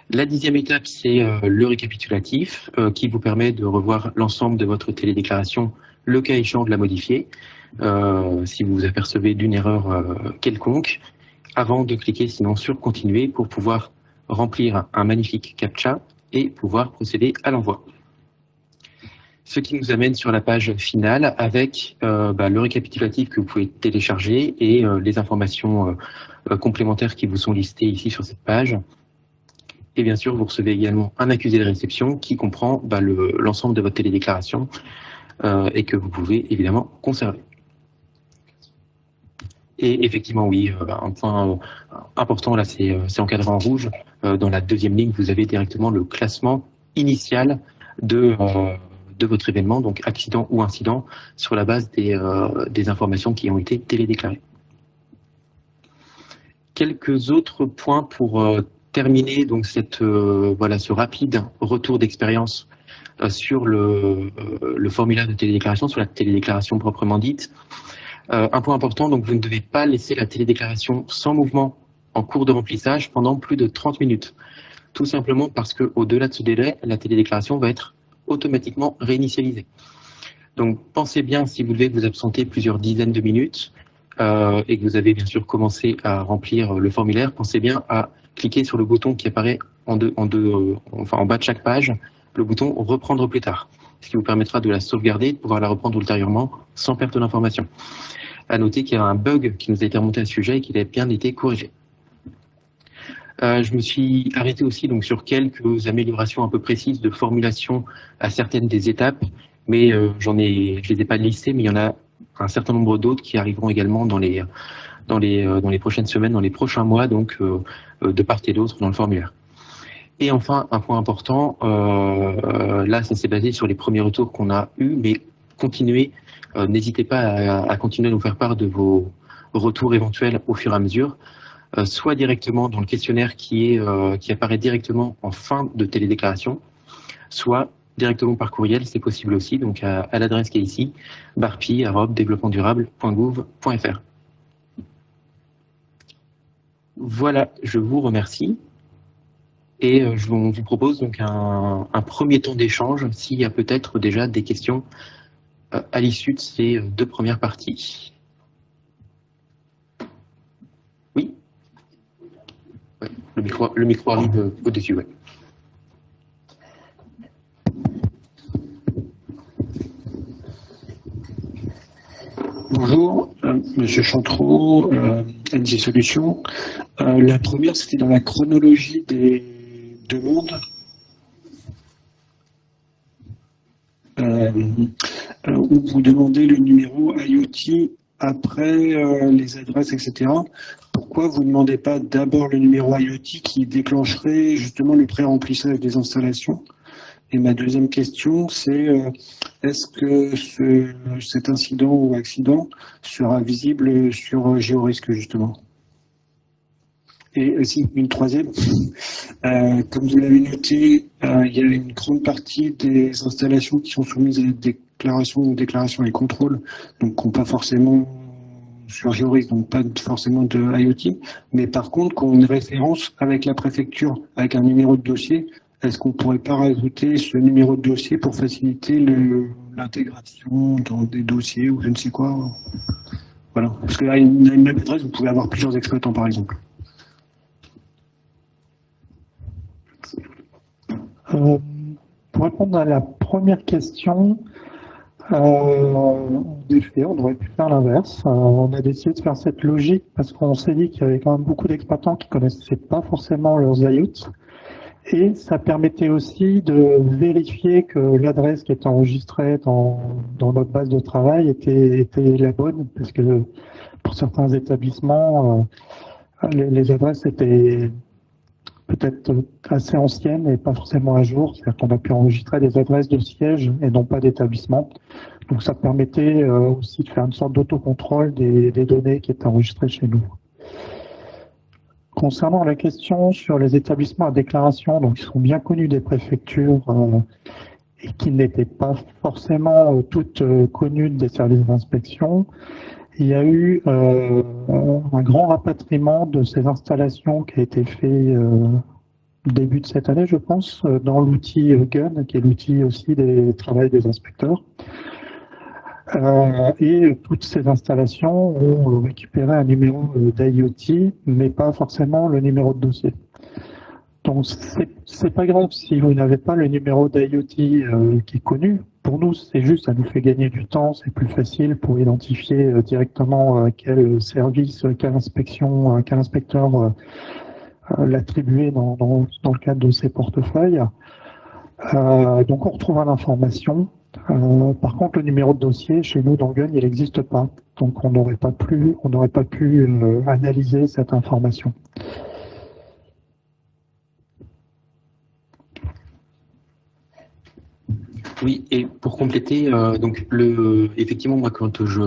La 10e étape, c'est le récapitulatif qui vous permet de revoir l'ensemble de votre télédéclaration, le cas échéant de la modifier, si vous vous apercevez d'une erreur quelconque, avant de cliquer sinon sur continuer pour pouvoir remplir un magnifique CAPTCHA et pouvoir procéder à l'envoi. Ce qui nous amène sur la page finale avec le récapitulatif que vous pouvez télécharger et les informations complémentaires qui vous sont listées ici sur cette page. Et bien sûr, vous recevez également un accusé de réception qui comprend l'ensemble de votre télédéclaration et que vous pouvez évidemment conserver. Et effectivement, oui, un point important là, c'est encadré en rouge. Dans la 2e ligne, vous avez directement le classement initial de de votre événement, donc accident ou incident, sur la base des informations qui ont été télédéclarées. Quelques autres points pour terminer donc voilà, ce rapide retour d'expérience sur le formulaire de télédéclaration, sur la télédéclaration proprement dite. Un point important, donc vous ne devez pas laisser la télédéclaration sans mouvement en cours de remplissage pendant plus de 30 minutes. Tout simplement parce qu'au-delà de ce délai, la télédéclaration va être automatiquement réinitialisée. Donc pensez bien, si vous devez vous absenter plusieurs dizaines de minutes et que vous avez bien sûr commencé à remplir le formulaire, pensez bien à cliquer sur le bouton qui apparaît en bas de chaque page, le bouton « Reprendre plus tard », ce qui vous permettra de la sauvegarder et de pouvoir la reprendre ultérieurement sans perte d'information. À noter qu'il y a un bug qui nous a été remonté à ce sujet et qu'il a bien été corrigé. Je me suis arrêté aussi donc sur quelques améliorations un peu précises de formulation à certaines des étapes, mais je les ai pas listées, mais il y en a un certain nombre d'autres qui arriveront également dans les prochaines semaines, dans les prochains mois, donc de part et d'autre dans le formulaire. Et enfin, un point important, là ça s'est basé sur les premiers retours qu'on a eus, mais continuez, n'hésitez pas à continuer à nous faire part de vos retours éventuels au fur et à mesure, soit directement dans le questionnaire qui apparaît directement en fin de télédéclaration, soit directement par courriel, c'est possible aussi, donc à l'adresse qui est ici, barpi@développementdurable.gouv.fr. Voilà, je vous remercie. Et je vous propose donc un premier temps d'échange, s'il y a peut-être déjà des questions à l'issue de ces deux premières parties. Oui, ouais, le micro arrive au-dessus. Ouais. Bonjour, Monsieur Chantreau, NG Solutions. La première, c'était dans la chronologie des demandes. Où vous demandez le numéro IoT après les adresses, etc. Pourquoi vous ne demandez pas d'abord le numéro IoT qui déclencherait justement le pré-remplissage des installations? Et ma deuxième question, c'est est-ce que cet incident ou accident sera visible sur Géorisque, justement? Et aussi, une troisième, comme vous l'avez noté, il y a une grande partie des installations qui sont soumises à déclaration et contrôle, donc qui n'ont pas forcément sur Géorisque, donc pas forcément de IoT, mais par contre, qui ont une référence avec la préfecture, avec un numéro de dossier. Est-ce qu'on ne pourrait pas rajouter ce numéro de dossier pour faciliter l'intégration dans des dossiers ou je ne sais quoi? Voilà. Parce que là, une même adresse, vous pouvez avoir plusieurs exploitants, par exemple. Pour répondre à la première question, en effet, on aurait pu faire l'inverse. On a décidé de faire cette logique parce qu'on s'est dit qu'il y avait quand même beaucoup d'exploitants qui ne connaissaient pas forcément leurs IoT. Et ça permettait aussi de vérifier que l'adresse qui était enregistrée dans notre base de travail était la bonne, parce que pour certains établissements, les adresses étaient peut-être assez anciennes et pas forcément à jour. C'est-à-dire qu'on a pu enregistrer des adresses de siège et non pas d'établissement. Donc ça permettait aussi de faire une sorte d'autocontrôle des données qui étaient enregistrées chez nous. Concernant la question sur les établissements à déclaration, donc ils sont bien connus des préfectures et qui n'étaient pas forcément toutes connues des services d'inspection, il y a eu un grand rapatriement de ces installations qui a été fait début de cette année, je pense, dans l'outil GUN, qui est l'outil aussi des travail des inspecteurs. Et toutes ces installations ont récupéré un numéro d'IoT, mais pas forcément le numéro de dossier. Donc c'est pas grave si vous n'avez pas le numéro d'IoT qui est connu. Pour nous, c'est juste, ça nous fait gagner du temps, c'est plus facile pour identifier directement quel service, quelle inspection, quel inspecteur l'attribuer dans le cadre de ces portefeuilles. Donc on retrouvera l'information. Par contre, le numéro de dossier, chez nous, dans Gun, il n'existe pas. Donc, on n'aurait pas pu analyser cette information. Oui, et pour compléter, donc effectivement, moi, quand je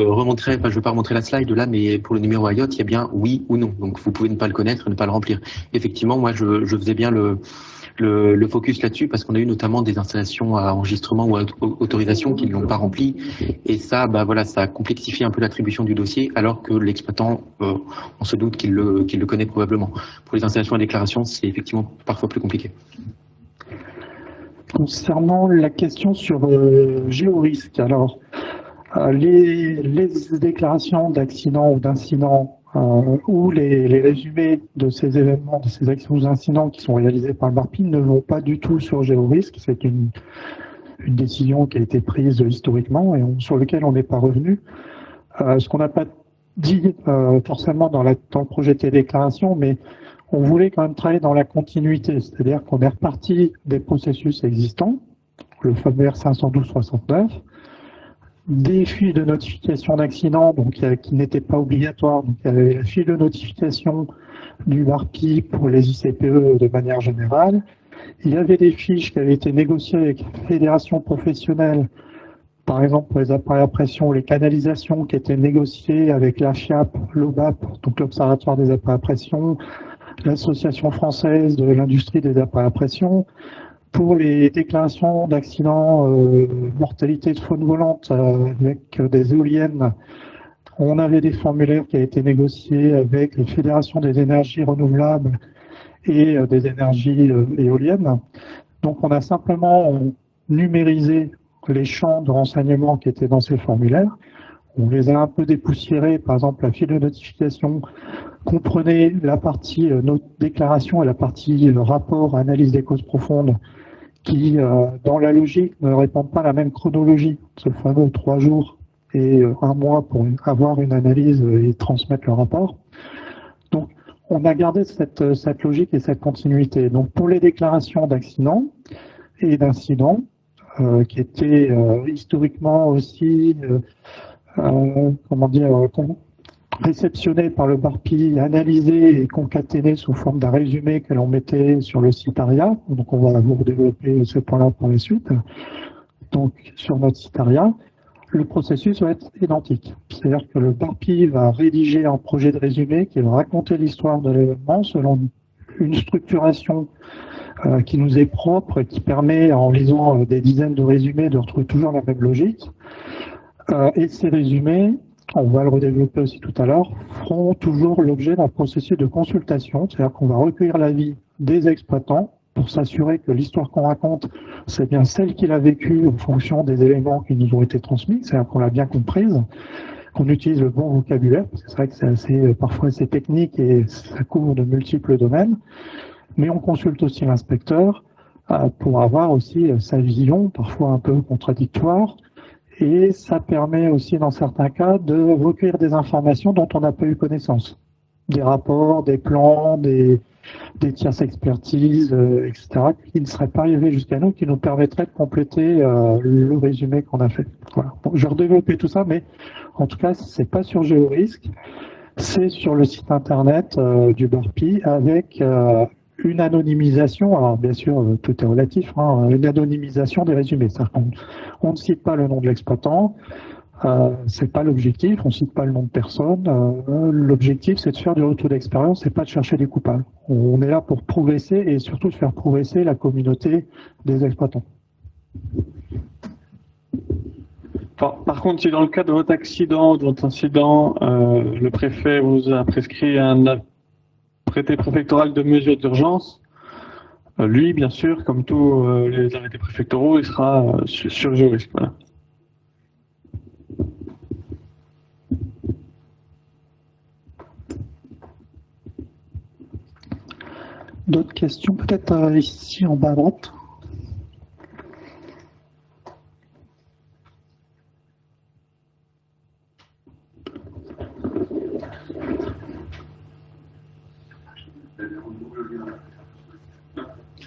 remonterai, enfin, je vais pas remontrer la slide là, mais pour le numéro IOT, il y a bien oui ou non. Donc, vous pouvez ne pas le connaître, ne pas le remplir. Effectivement, moi, je faisais bien le focus là-dessus parce qu'on a eu notamment des installations à enregistrement ou à autorisation qui ne l'ont pas rempli. Et ça, bah voilà, ça complexifie un peu l'attribution du dossier, alors que l'exploitant, on se doute qu'il le connaît probablement. Pour les installations à déclaration, c'est effectivement parfois plus compliqué. Concernant la question sur géorisque, alors les déclarations d'accidents ou d'incidents ou les résumés de ces événements, de ces actions ou incidents qui sont réalisés par le BARPI ne vont pas du tout sur géorisque. C'est une décision qui a été prise historiquement et sur laquelle on n'est pas revenu. Ce qu'on n'a pas dit forcément dans le projet de déclaration, mais on voulait quand même travailler dans la continuité, c'est-à-dire qu'on est reparti des processus existants, le fameux R512-69, des fiches de notification d'accident qui n'étaient pas obligatoires. Donc, il y avait la fiche de notification du BARPI pour les ICPE de manière générale. Il y avait des fiches qui avaient été négociées avec la fédération professionnelle, par exemple pour les appareils à pression, les canalisations qui étaient négociées avec la FIAP, l'OBAP, donc l'Observatoire des appareils à pression, l'Association française de l'industrie des appareils à pression. Pour les déclarations d'accidents, mortalité de faune volante avec des éoliennes, on avait des formulaires qui avaient été négociés avec les fédérations des énergies renouvelables et des énergies éoliennes. Donc on a simplement numérisé les champs de renseignements qui étaient dans ces formulaires. On les a un peu dépoussiérés, par exemple la fiche de notification comprenait la partie déclaration et la partie rapport, analyse des causes profondes, qui, dans la logique, ne répondent pas à la même chronologie, ce fameux 3 jours et 1 mois pour avoir une analyse et transmettre le rapport. Donc, on a gardé cette logique et cette continuité. Donc, pour les déclarations d'accidents et d'incidents, qui étaient historiquement aussi, réceptionnés par le BARPI, analysés et concaténés sous forme d'un résumé que l'on mettait sur le site ARIA. Donc, on va vous redévelopper ce point-là par la suite. Donc, sur notre site ARIA, le processus va être identique. C'est-à-dire que le BARPI va rédiger un projet de résumé qui va raconter l'histoire de l'événement selon une structuration qui nous est propre et qui permet, en lisant des dizaines de résumés, de retrouver toujours la même logique. Et ces résumés, on va le redévelopper aussi tout à l'heure, feront toujours l'objet d'un processus de consultation, c'est-à-dire qu'on va recueillir l'avis des exploitants pour s'assurer que l'histoire qu'on raconte, c'est bien celle qu'il a vécue en fonction des éléments qui nous ont été transmis, c'est-à-dire qu'on l'a bien comprise, qu'on utilise le bon vocabulaire, parce que c'est vrai que c'est parfois assez technique et ça couvre de multiples domaines, mais on consulte aussi l'inspecteur pour avoir aussi sa vision, parfois un peu contradictoire, et ça permet aussi, dans certains cas, de recueillir des informations dont on n'a pas eu connaissance. Des rapports, des plans, des tierces expertises, etc., qui ne seraient pas arrivés jusqu'à nous, qui nous permettraient de compléter le résumé qu'on a fait. Voilà. Bon, je vais redévelopper tout ça, mais en tout cas, c'est pas sur GeoRisque, c'est sur le site internet du BARPI avec une anonymisation, alors bien sûr tout est relatif, hein, une anonymisation des résumés. On ne cite pas le nom de l'exploitant, c'est pas l'objectif, on ne cite pas le nom de personne. L'objectif c'est de faire du retour d'expérience, c'est pas de chercher des coupables. On est là pour progresser et surtout de faire progresser la communauté des exploitants. Par contre, si dans le cas de votre accident, de votre incident, le préfet vous a prescrit un arrêté préfectoral de mesures d'urgence, lui, bien sûr, comme tous les arrêtés préfectoraux, il sera sur GeoRisque. Voilà. D'autres questions, peut-être ici en bas à droite.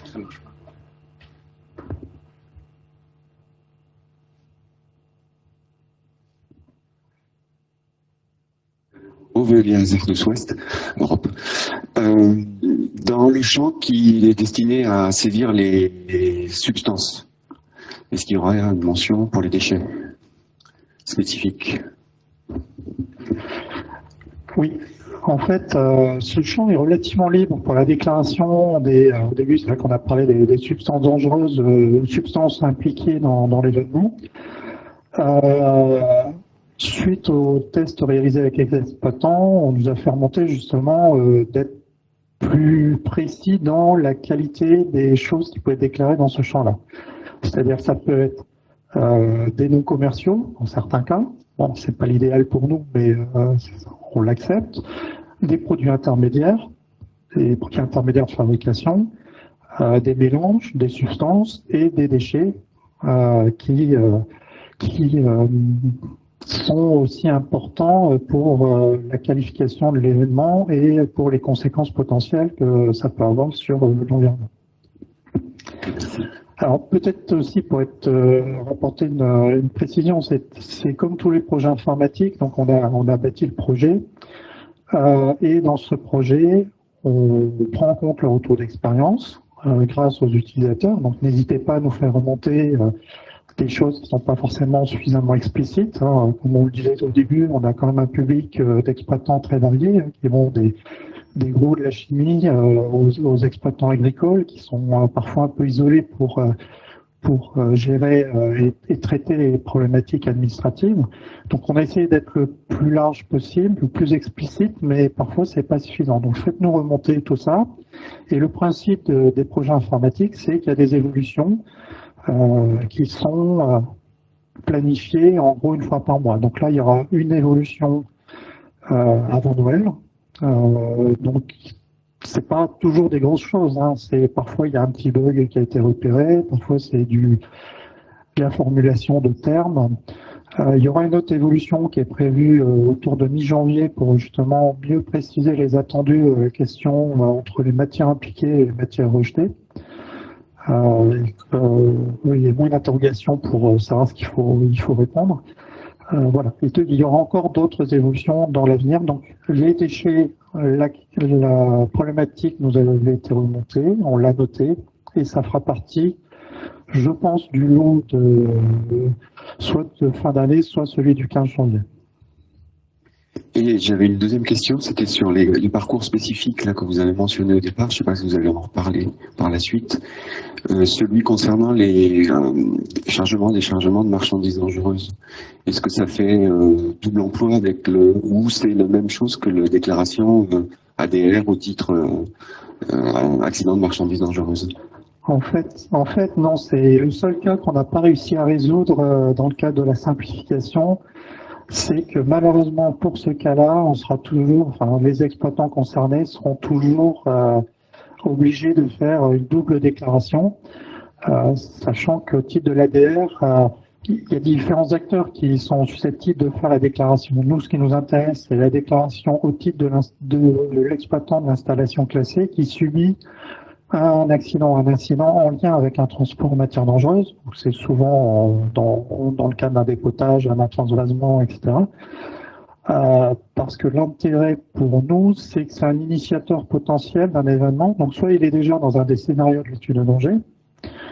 Ça marche pas. Veulien de Ouest, Europe. Dans dans le champ qui est destiné à saisir les substances, est-ce qu'il y aura une mention pour les déchets spécifiques? Oui, en fait, ce champ est relativement libre pour la déclaration au début, c'est vrai qu'on a parlé des substances dangereuses, substances impliquées dans l'événement. Suite aux tests réalisés avec les exploitants, on nous a fait remonter justement d'être plus précis dans la qualité des choses qui peuvent être déclarées dans ce champ-là. C'est-à-dire que ça peut être des non commerciaux, dans certains cas. Bon, c'est pas l'idéal pour nous, mais on l'accepte. Des produits intermédiaires de fabrication, des mélanges, des substances et des déchets qui sont aussi importants pour la qualification de l'événement et pour les conséquences potentielles que ça peut avoir sur l'environnement. Alors peut-être aussi pour rapporter une précision, c'est comme tous les projets informatiques, donc on a bâti le projet et dans ce projet, on prend en compte le retour d'expérience grâce aux utilisateurs, donc n'hésitez pas à nous faire remonter des choses qui ne sont pas forcément suffisamment explicites. Hein. Comme on le disait au début, on a quand même un public d'exploitants très variés, qui vont des gros de la chimie aux exploitants agricoles qui sont parfois un peu isolés pour gérer et traiter les problématiques administratives. Donc on a essayé d'être le plus large possible, le plus explicite, mais parfois c'est pas suffisant. Donc faites-nous remonter tout ça. Et le principe des projets informatiques, c'est qu'il y a des évolutions qui sont planifiées en gros une fois par mois. Donc là, il y aura une évolution avant Noël. Donc c'est pas toujours des grosses choses. Hein. Parfois il y a un petit bug qui a été repéré, parfois c'est de la formulation de termes. Il y aura une autre évolution qui est prévue autour de mi-janvier pour justement mieux préciser les attendus questions entre les matières impliquées et les matières rejetées. Il y a moins d'interrogations pour savoir ce qu'il faut répondre. Voilà. Et il y aura encore d'autres évolutions dans l'avenir. Donc, les déchets, la problématique nous avait été remontée, on l'a noté, et ça fera partie, je pense, du lot soit de fin d'année, soit celui du 15 janvier. Et j'avais une deuxième question, c'était sur les parcours spécifiques là, que vous avez mentionné au départ, je ne sais pas si vous allez en reparler par la suite, celui concernant les chargements, déchargements de marchandises dangereuses. Est-ce que ça fait double emploi avec ou c'est la même chose que la déclaration ADR au titre accident de marchandises dangereuses? En fait, non, c'est le seul cas qu'on n'a pas réussi à résoudre dans le cadre de la simplification. C'est que malheureusement pour ce cas-là, les exploitants concernés seront toujours obligés de faire une double déclaration, sachant qu'au titre de l'ADR, il y a différents acteurs qui sont susceptibles de faire la déclaration. Nous, ce qui nous intéresse, c'est la déclaration au titre de l'exploitant de l'installation classée qui subit un incident en lien avec un transport en matière dangereuse. C'est souvent dans le cadre d'un dépotage, un transvasement, etc. Parce que l'intérêt pour nous, c'est que c'est un initiateur potentiel d'un événement. Donc soit il est déjà dans un des scénarios de l'étude de danger,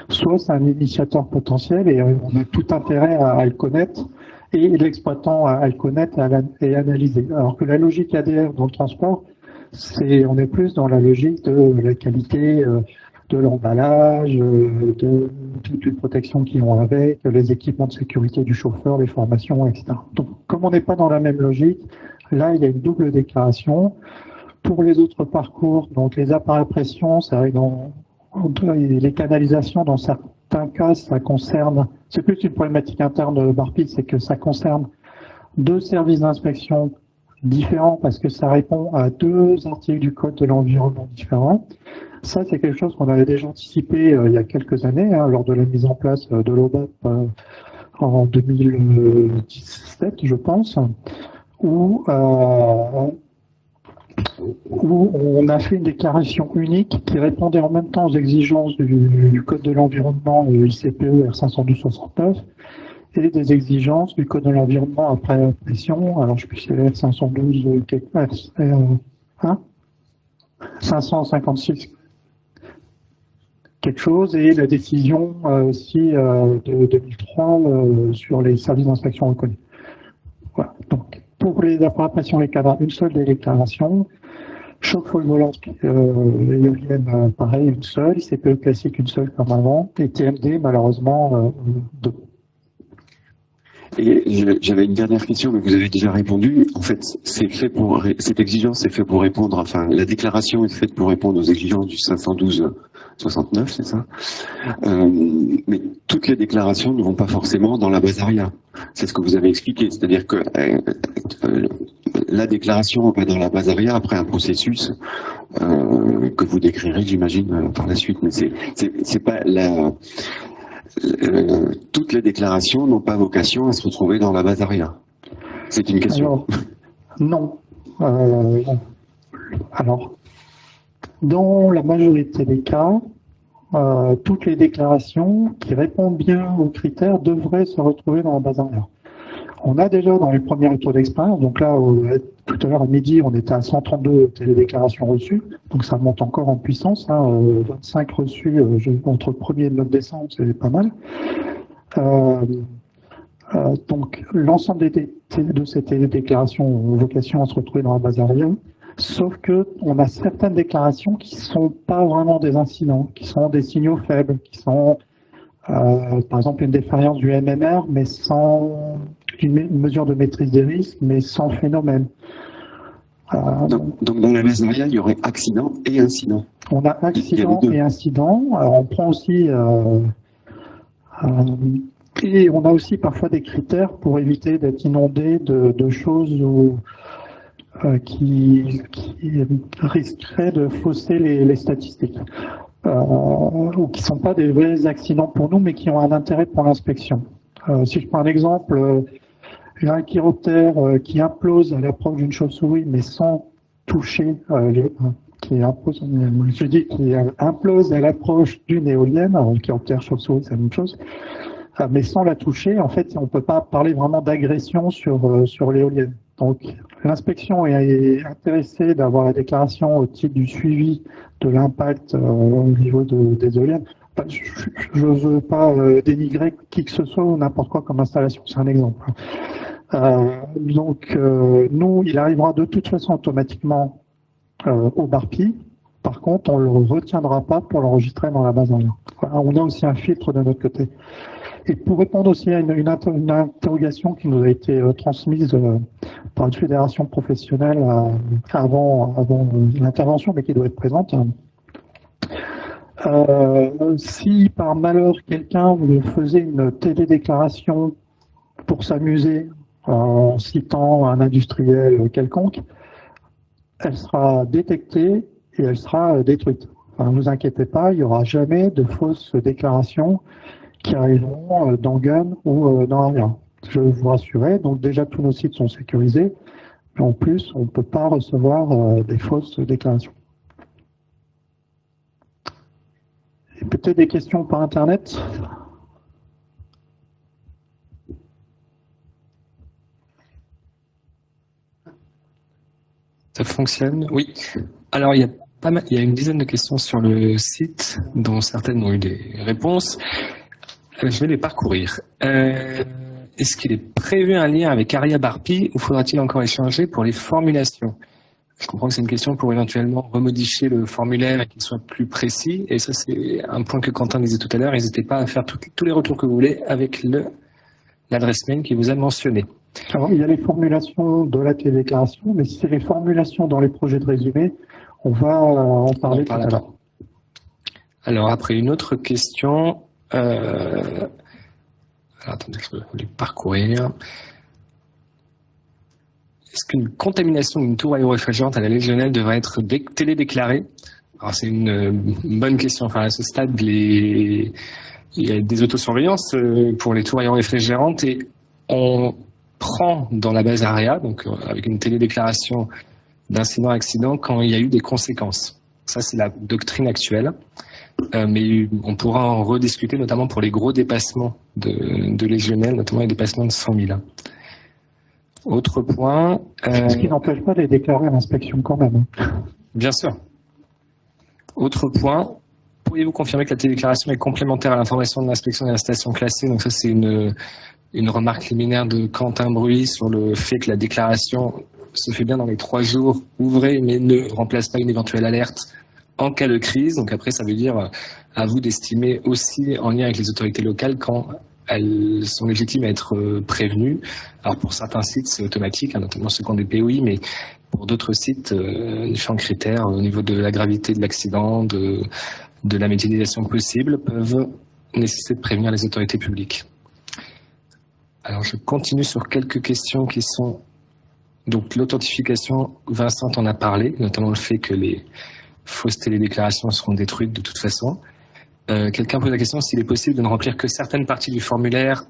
soit c'est un initiateur potentiel et on a tout intérêt à le connaître et l'exploitant à le connaître et analyser. Alors que la logique ADR dans le transport, on est plus dans la logique de la qualité de l'emballage, de toutes les protections qui vont avec, les équipements de sécurité du chauffeur, les formations, etc. Donc, comme on n'est pas dans la même logique, là, il y a une double déclaration. Pour les autres parcours, donc les appareils à pression, c'est vrai que les canalisations, dans certains cas, ça concerne, c'est plus une problématique interne de Barpi, c'est que ça concerne 2 services d'inspection différents parce que ça répond à 2 articles du Code de l'environnement différents. Ça, c'est quelque chose qu'on avait déjà anticipé il y a quelques années, lors de la mise en place de l'OBAP en 2017, je pense, où on a fait une déclaration unique qui répondait en même temps aux exigences du Code de l'environnement ICPE R512-69 et des exigences du Code de l'environnement après la pression. Alors, je sais plus si c'est R512 hein 556 quelque chose, et la décision aussi de 2003 sur les services d'inspection reconnus. Voilà. Donc, pour les appropriations les cadres, une seule déclaration. Choc volante éolienne, pareil, une seule. CPE classique, une seule comme avant. Et TMD, malheureusement, deux. Et j'avais une dernière question, mais vous avez déjà répondu. En fait, cette exigence est faite pour répondre, enfin, la déclaration est faite pour répondre aux exigences du 512-69, c'est ça? Mais toutes les déclarations ne vont pas forcément dans la base ARIA. C'est ce que vous avez expliqué. C'est-à-dire que la déclaration va dans la base ARIA après un processus que vous décrirez, j'imagine, par la suite. Mais c'est pas toutes les déclarations n'ont pas vocation à se retrouver dans la base ARIA. C'est une question. Alors, non. Alors, dans la majorité des cas, toutes les déclarations qui répondent bien aux critères devraient se retrouver dans la base ARIA. On a déjà dans les premiers retours d'expérience, donc là, tout à l'heure à midi, on était à 132 télédéclarations reçues, donc ça monte encore en puissance, 25 reçues entre le 1er et le 9 décembre, c'est pas mal. Donc l'ensemble de ces télédéclarations ont vocation à se retrouver dans la base ARIA, sauf que on a certaines déclarations qui sont pas vraiment des incidents, qui sont des signaux faibles, qui sont par exemple une défaillance du MMR, mais sans une mesure de maîtrise des risques, mais sans phénomène. Donc dans la base ARIA, il y aurait accident et incident. On a accident et incident. Alors on prend aussi et on a aussi parfois des critères pour éviter d'être inondé de choses qui risqueraient de fausser les statistiques. Ou qui ne sont pas des vrais accidents pour nous, mais qui ont un intérêt pour l'inspection. Si je prends un exemple, un chiroptère qui implose à l'approche d'une chauve-souris, mais sans toucher qui implose à l'approche d'une éolienne, alors le chiroptère chauve-souris, c'est la même chose, mais sans la toucher, en fait, on ne peut pas parler vraiment d'agression sur l'éolienne. Donc, l'inspection est intéressée d'avoir la déclaration au titre du suivi de l'impact au niveau des éoliennes. Je ne veux pas dénigrer qui que ce soit ou n'importe quoi comme installation, c'est un exemple. Nous, il arrivera de toute façon automatiquement au BARPI. Par contre, on ne le retiendra pas pour l'enregistrer dans la base en lien. Voilà, on a aussi un filtre de notre côté. Et pour répondre aussi à une interrogation qui nous a été transmise par une fédération professionnelle avant l'intervention, mais qui doit être présente, si par malheur quelqu'un faisait une télédéclaration pour s'amuser en citant un industriel quelconque, elle sera détectée et elle sera détruite. Enfin, ne vous inquiétez pas, il n'y aura jamais de fausses déclarations qui arriveront dans Gun ou dans ARIA. Je vais vous rassurer, donc déjà tous nos sites sont sécurisés, mais en plus on ne peut pas recevoir des fausses déclarations. Et peut-être des questions par Internet? Ça fonctionne? Oui. Alors, il y a une dizaine de questions sur le site, dont certaines ont eu des réponses. Je vais les parcourir. Est-ce qu'il est prévu un lien avec ARIA BARPI ou faudra-t-il encore échanger pour les formulations? Je comprends que c'est une question pour éventuellement remodifier le formulaire et qu'il soit plus précis. Et ça, c'est un point que Quentin disait tout à l'heure. N'hésitez pas à faire tous les retours que vous voulez avec l'adresse mail qui vous a mentionné. Alors, il y a les formulations de la télédéclaration, mais si c'est les formulations dans les projets de résumé, on va en parler tout à l'heure. Alors, après, une autre question. Alors, attendez, je vais les parcourir. Est-ce qu'une contamination d'une tour aéroréfrigérante à la légionnaire devrait être télédéclarée? Alors, c'est une bonne question. Enfin, à ce stade, il y a des autosurveillances pour les tours aéroréfrigérantes et on prend dans la base ARIA, donc avec une télédéclaration d'incident-accident quand il y a eu des conséquences. Ça, c'est la doctrine actuelle. Mais on pourra en rediscuter, notamment pour les gros dépassements de légionnaires, notamment les dépassements de 100 000. Autre point. Ce qui n'empêche pas de les déclarer à l'inspection quand même. Bien sûr. Autre point, pourriez-vous confirmer que la télédéclaration est complémentaire à l'information de l'inspection des installations classées? Donc ça, c'est une remarque liminaire de Quentin Bruy sur le fait que la déclaration se fait bien dans les 3 jours ouvrés, mais ne remplace pas une éventuelle alerte en cas de crise. Donc après, ça veut dire à vous d'estimer aussi en lien avec les autorités locales quand elles sont légitimes à être prévenues. Alors pour certains sites, c'est automatique, notamment ceux qui ont des POI, mais pour d'autres sites, différents critères au niveau de la gravité de l'accident, de la médiatisation possible, peuvent nécessiter de prévenir les autorités publiques. Alors je continue sur quelques questions qui sont... Donc l'authentification, Vincent en a parlé, notamment le fait que les fausses télédéclarations seront détruites de toute façon. Quelqu'un pose la question s'il est possible de ne remplir que certaines parties du formulaire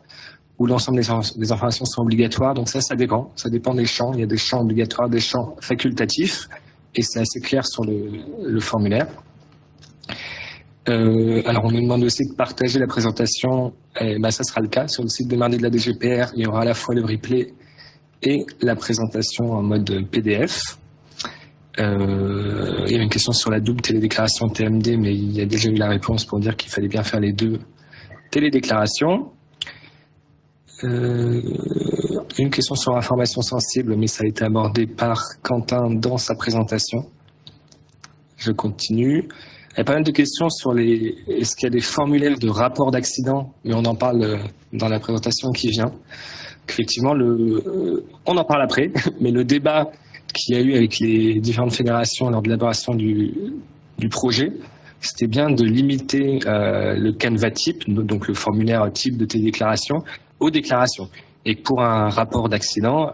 où l'ensemble des informations sont obligatoires. Donc ça dépend. Ça dépend des champs. Il y a des champs obligatoires, des champs facultatifs, et c'est assez clair sur le formulaire. Alors on nous demande aussi de partager la présentation. Ça sera le cas. Sur le site de mardi de la DGPR, il y aura à la fois le replay et la présentation en mode PDF. Il y avait une question sur la double télédéclaration TMD, mais il y a déjà eu la réponse pour dire qu'il fallait bien faire les 2 télédéclarations. Une question sur l'information sensible, mais ça a été abordé par Quentin dans sa présentation. Je continue. Il y a pas mal de questions sur est-ce qu'il y a des formulaires de rapport d'accident, mais on en parle dans la présentation qui vient. Effectivement, on en parle après, mais le débat qu'il y a eu avec les différentes fédérations lors de l'élaboration du projet, c'était bien de limiter le canevas type, donc le formulaire type de télédéclaration, aux déclarations. Et pour un rapport d'accident,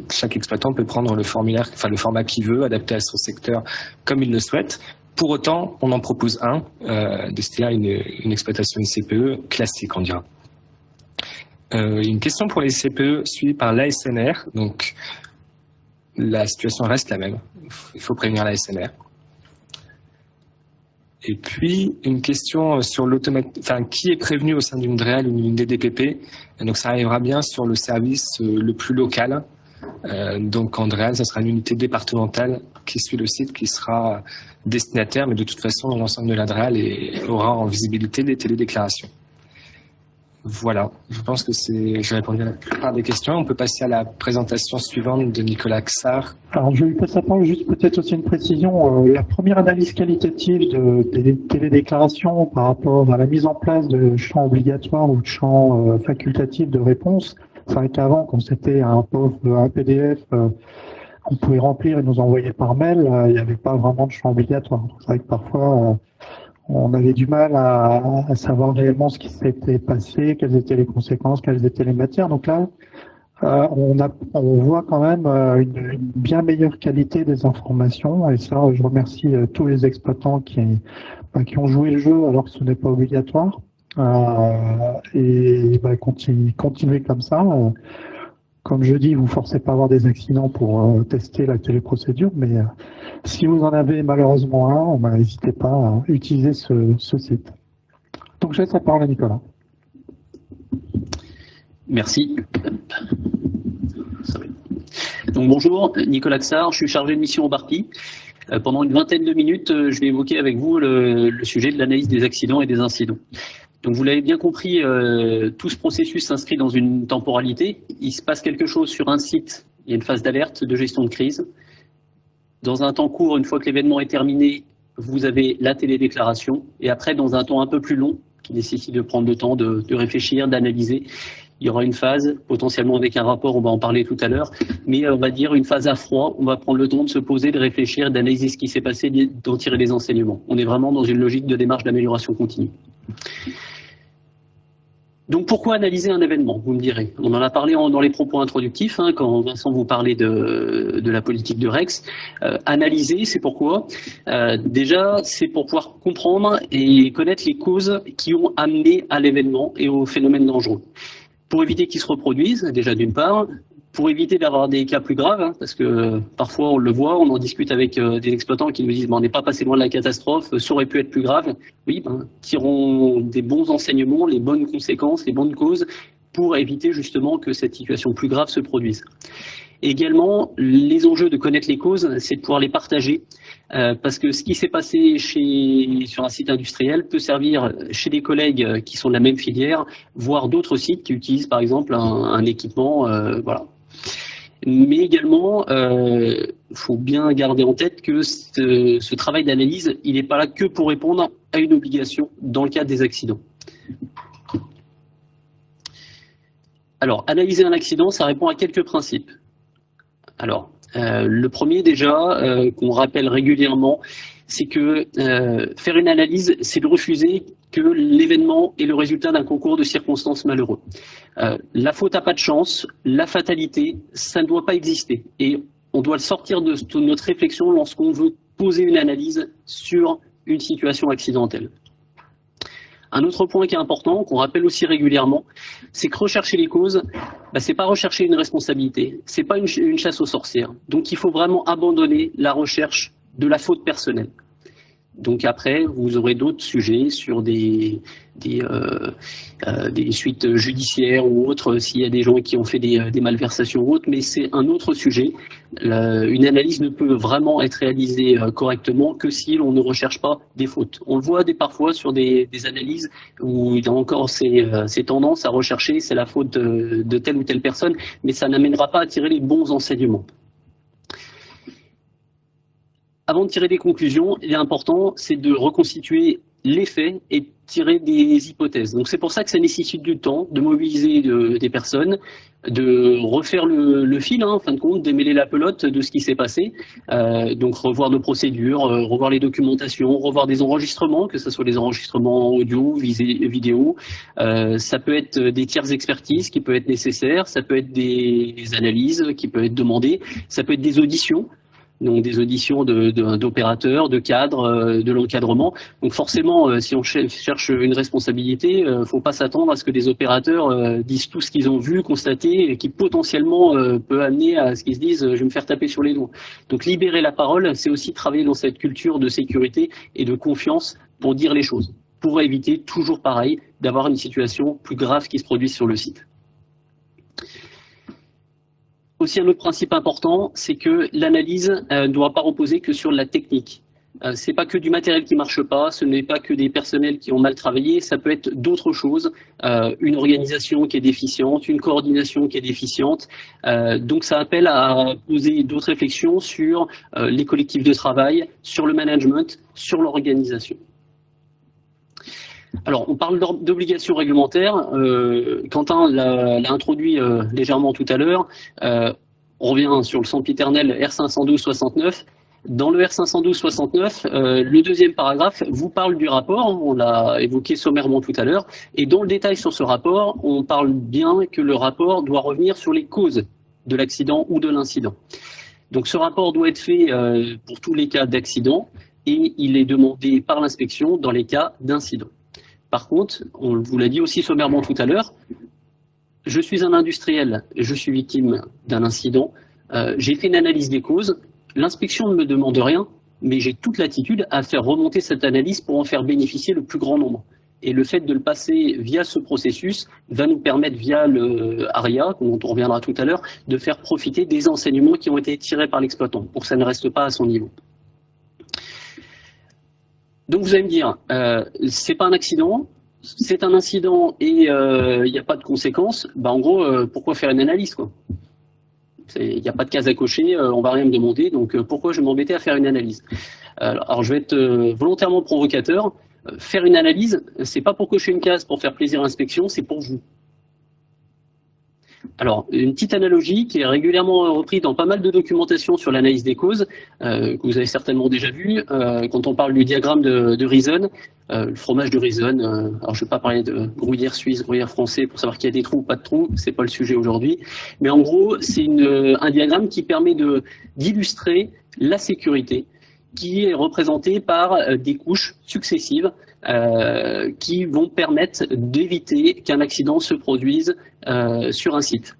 chaque exploitant peut prendre le formulaire, enfin le format qu'il veut, adapté à son secteur comme il le souhaite. Pour autant, on en propose un destiné à une exploitation ICPE classique, on dira. Une question pour les CPE suivie par l'ASNR. Donc, la situation reste la même. Il faut prévenir l'ASNR. Et puis, une question sur qui est prévenu au sein d'une DREAL ou d'une DDPP. Et donc, ça arrivera bien sur le service le plus local. Donc, en DREAL, ça sera une unité départementale qui suit le site, qui sera destinataire, mais de toute façon, l'ensemble de la DREAL aura en visibilité les télédéclarations. Voilà, je pense que j'ai répondu à la plupart des questions. On peut passer à la présentation suivante de Nicolas Xar. Alors, je lui passe la parole, juste peut-être aussi une précision. La première analyse qualitative des télédéclarations par rapport à la mise en place de champs obligatoires ou de champs facultatifs de réponse, c'est vrai qu'avant, quand c'était un PDF qu'on pouvait remplir et nous envoyer par mail, il n'y avait pas vraiment de champ obligatoire. C'est vrai que parfois... on avait du mal à savoir réellement ce qui s'était passé, quelles étaient les conséquences, quelles étaient les matières. Donc là, on voit quand même une bien meilleure qualité des informations. Et ça, je remercie tous les exploitants qui ont joué le jeu alors que ce n'est pas obligatoire. Continuez comme ça. Comme je dis, vous ne forcez pas à avoir des accidents pour tester la téléprocédure, mais si vous en avez malheureusement un, n'hésitez pas à utiliser ce site. Donc je laisse la parole à Nicolas. Merci. Donc bonjour, Nicolas Xar, je suis chargé de mission au BARPI. Pendant une vingtaine de minutes, je vais évoquer avec vous le sujet de l'analyse des accidents et des incidents. Donc vous l'avez bien compris, tout ce processus s'inscrit dans une temporalité. Il se passe quelque chose sur un site, il y a une phase d'alerte, de gestion de crise. Dans un temps court, une fois que l'événement est terminé, vous avez la télédéclaration. Et après, dans un temps un peu plus long, qui nécessite de prendre le temps de réfléchir, d'analyser, il y aura une phase, potentiellement avec un rapport, on va en parler tout à l'heure, mais on va dire une phase à froid, on va prendre le temps de se poser, de réfléchir, d'analyser ce qui s'est passé, d'en tirer des enseignements. On est vraiment dans une logique de démarche d'amélioration continue. Donc pourquoi analyser un événement, vous me direz? On en a parlé dans les propos introductifs, quand Vincent vous parlait de la politique de Rex. Analyser, c'est pourquoi? Déjà, c'est pour pouvoir comprendre et connaître les causes qui ont amené à l'événement et au phénomène dangereux. Pour éviter qu'ils se reproduisent, déjà d'une part, pour éviter d'avoir des cas plus graves, parce que parfois on le voit, on en discute avec des exploitants qui nous disent on n'est pas passé loin de la catastrophe, ça aurait pu être plus grave. Oui, tirons des bons enseignements, les bonnes conséquences, les bonnes causes pour éviter justement que cette situation plus grave se produise. Également, les enjeux de connaître les causes, c'est de pouvoir les partager, parce que ce qui s'est passé sur un site industriel peut servir chez des collègues qui sont de la même filière, voire d'autres sites qui utilisent par exemple un équipement, voilà. Mais également, faut bien garder en tête que ce travail d'analyse, il n'est pas là que pour répondre à une obligation dans le cadre des accidents. Alors, analyser un accident, ça répond à quelques principes. Alors, le premier déjà, qu'on rappelle régulièrement, c'est que faire une analyse, c'est de refuser que l'événement est le résultat d'un concours de circonstances malheureux. La faute à pas de chance, la fatalité, ça ne doit pas exister. Et on doit le sortir de notre réflexion lorsqu'on veut poser une analyse sur une situation accidentelle. Un autre point qui est important, qu'on rappelle aussi régulièrement, c'est que rechercher les causes, c'est pas rechercher une responsabilité, c'est pas une chasse aux sorcières. Donc il faut vraiment abandonner la recherche de la faute personnelle. Donc après, vous aurez d'autres sujets sur des suites judiciaires ou autres, s'il y a des gens qui ont fait des malversations ou autres, mais c'est un autre sujet. Une analyse ne peut vraiment être réalisée correctement que si l'on ne recherche pas des fautes. On le voit parfois sur des analyses où il y a encore ces tendances à rechercher, c'est la faute de telle ou telle personne, mais ça n'amènera pas à tirer les bons enseignements. Avant de tirer des conclusions, il est important, c'est de reconstituer les faits et tirer des hypothèses. Donc c'est pour ça que ça nécessite du temps, de mobiliser des personnes, de refaire le fil, en fin de compte, démêler la pelote de ce qui s'est passé. Donc revoir nos procédures, revoir les documentations, revoir des enregistrements, que ce soit des enregistrements audio, vidéo. Ça peut être des tiers expertises qui peuvent être nécessaires, ça peut être des analyses qui peuvent être demandées, ça peut être des auditions. Donc des auditions d'opérateurs, de cadres, de l'encadrement. Donc forcément, si on cherche une responsabilité, faut pas s'attendre à ce que des opérateurs disent tout ce qu'ils ont vu, constaté, et qui potentiellement peut amener à ce qu'ils se disent « je vais me faire taper sur les doigts ». Donc libérer la parole, c'est aussi travailler dans cette culture de sécurité et de confiance pour dire les choses, pour éviter toujours pareil d'avoir une situation plus grave qui se produise sur le site. Aussi, un autre principe important, c'est que l'analyse ne doit pas reposer que sur la technique. C'est pas que du matériel qui marche pas, ce n'est pas que des personnels qui ont mal travaillé, ça peut être d'autres choses, une organisation qui est déficiente, une coordination qui est déficiente. Donc ça appelle à poser d'autres réflexions sur les collectifs de travail, sur le management, sur l'organisation. Alors, on parle d'obligations réglementaires. Quentin l'a introduit légèrement tout à l'heure. On revient sur le sempiternel R512-69. Dans le R512-69, le deuxième paragraphe vous parle du rapport. On l'a évoqué sommairement tout à l'heure. Et dans le détail sur ce rapport, on parle bien que le rapport doit revenir sur les causes de l'accident ou de l'incident. Donc, ce rapport doit être fait pour tous les cas d'accident et il est demandé par l'inspection dans les cas d'incident. Par contre, on vous l'a dit aussi sommairement tout à l'heure, je suis un industriel, je suis victime d'un incident, j'ai fait une analyse des causes, l'inspection ne me demande rien, mais j'ai toute l'attitude à faire remonter cette analyse pour en faire bénéficier le plus grand nombre. Et le fait de le passer via ce processus va nous permettre, via le ARIA, dont on reviendra tout à l'heure, de faire profiter des enseignements qui ont été tirés par l'exploitant, pour que ça ne reste pas à son niveau. Donc vous allez me dire, c'est pas un accident, c'est un incident et il n'y a pas de conséquences. En gros, pourquoi faire une analyse, quoi? Il n'y a pas de case à cocher, on va rien me demander, donc pourquoi je vais m'embêter à faire une analyse? Alors je vais être volontairement provocateur. Faire une analyse, c'est pas pour cocher une case pour faire plaisir à l'inspection, c'est pour vous. Alors, une petite analogie qui est régulièrement reprise dans pas mal de documentation sur l'analyse des causes, que vous avez certainement déjà vu, quand on parle du diagramme de Reason, le fromage de Reason, alors je ne vais pas parler de gruyère suisse, gruyère français pour savoir qu'il y a des trous ou pas de trous, c'est pas le sujet aujourd'hui, mais en gros, c'est un diagramme qui permet d'illustrer la sécurité, qui est représentée par des couches successives, qui vont permettre d'éviter qu'un accident se produise sur un site.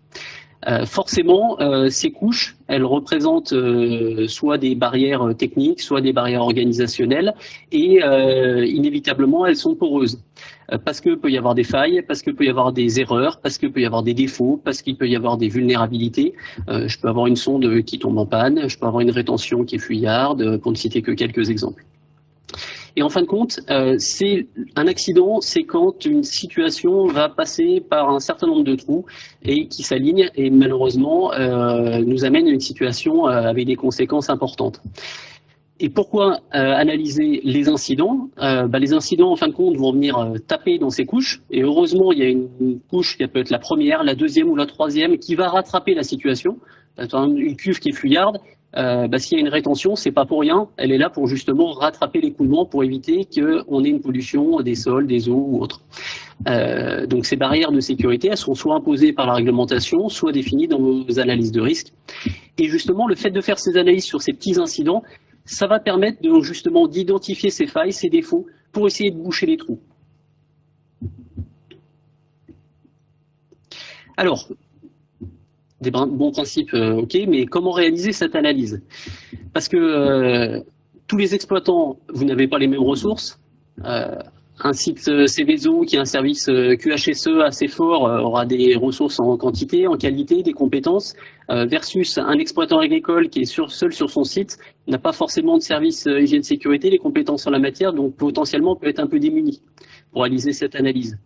Forcément, ces couches, elles représentent soit des barrières techniques, soit des barrières organisationnelles, et inévitablement, elles sont poreuses. Parce qu'il peut y avoir des failles, parce qu'il peut y avoir des erreurs, parce qu'il peut y avoir des défauts, parce qu'il peut y avoir des vulnérabilités. Je peux avoir une sonde qui tombe en panne, je peux avoir une rétention qui est fuyarde, pour ne citer que quelques exemples. Et en fin de compte, c'est un accident, c'est quand une situation va passer par un certain nombre de trous et qui s'alignent et malheureusement nous amène à une situation avec des conséquences importantes. Et pourquoi analyser les incidents? Les incidents, en fin de compte, vont venir taper dans ces couches. Et heureusement, il y a une couche qui peut être la première, la deuxième ou la troisième qui va rattraper la situation. Une cuve qui est fuyarde, s'il y a une rétention, c'est pas pour rien. Elle est là pour justement rattraper l'écoulement, pour éviter qu'on ait une pollution des sols, des eaux ou autres. Donc ces barrières de sécurité, elles sont soit imposées par la réglementation, soit définies dans vos analyses de risque. Et justement, le fait de faire ces analyses sur ces petits incidents, ça va permettre justement d'identifier ces failles, ces défauts, pour essayer de boucher les trous. Alors, des bons principes, ok, mais comment réaliser cette analyse? Parce que tous les exploitants, vous n'avez pas les mêmes ressources. Un site Céveso qui a un service QHSE assez fort aura des ressources en quantité, en qualité, des compétences, versus un exploitant agricole qui est seul sur son site, n'a pas forcément de service hygiène sécurité, les compétences en la matière, donc potentiellement peut être un peu démuni pour réaliser cette analyse.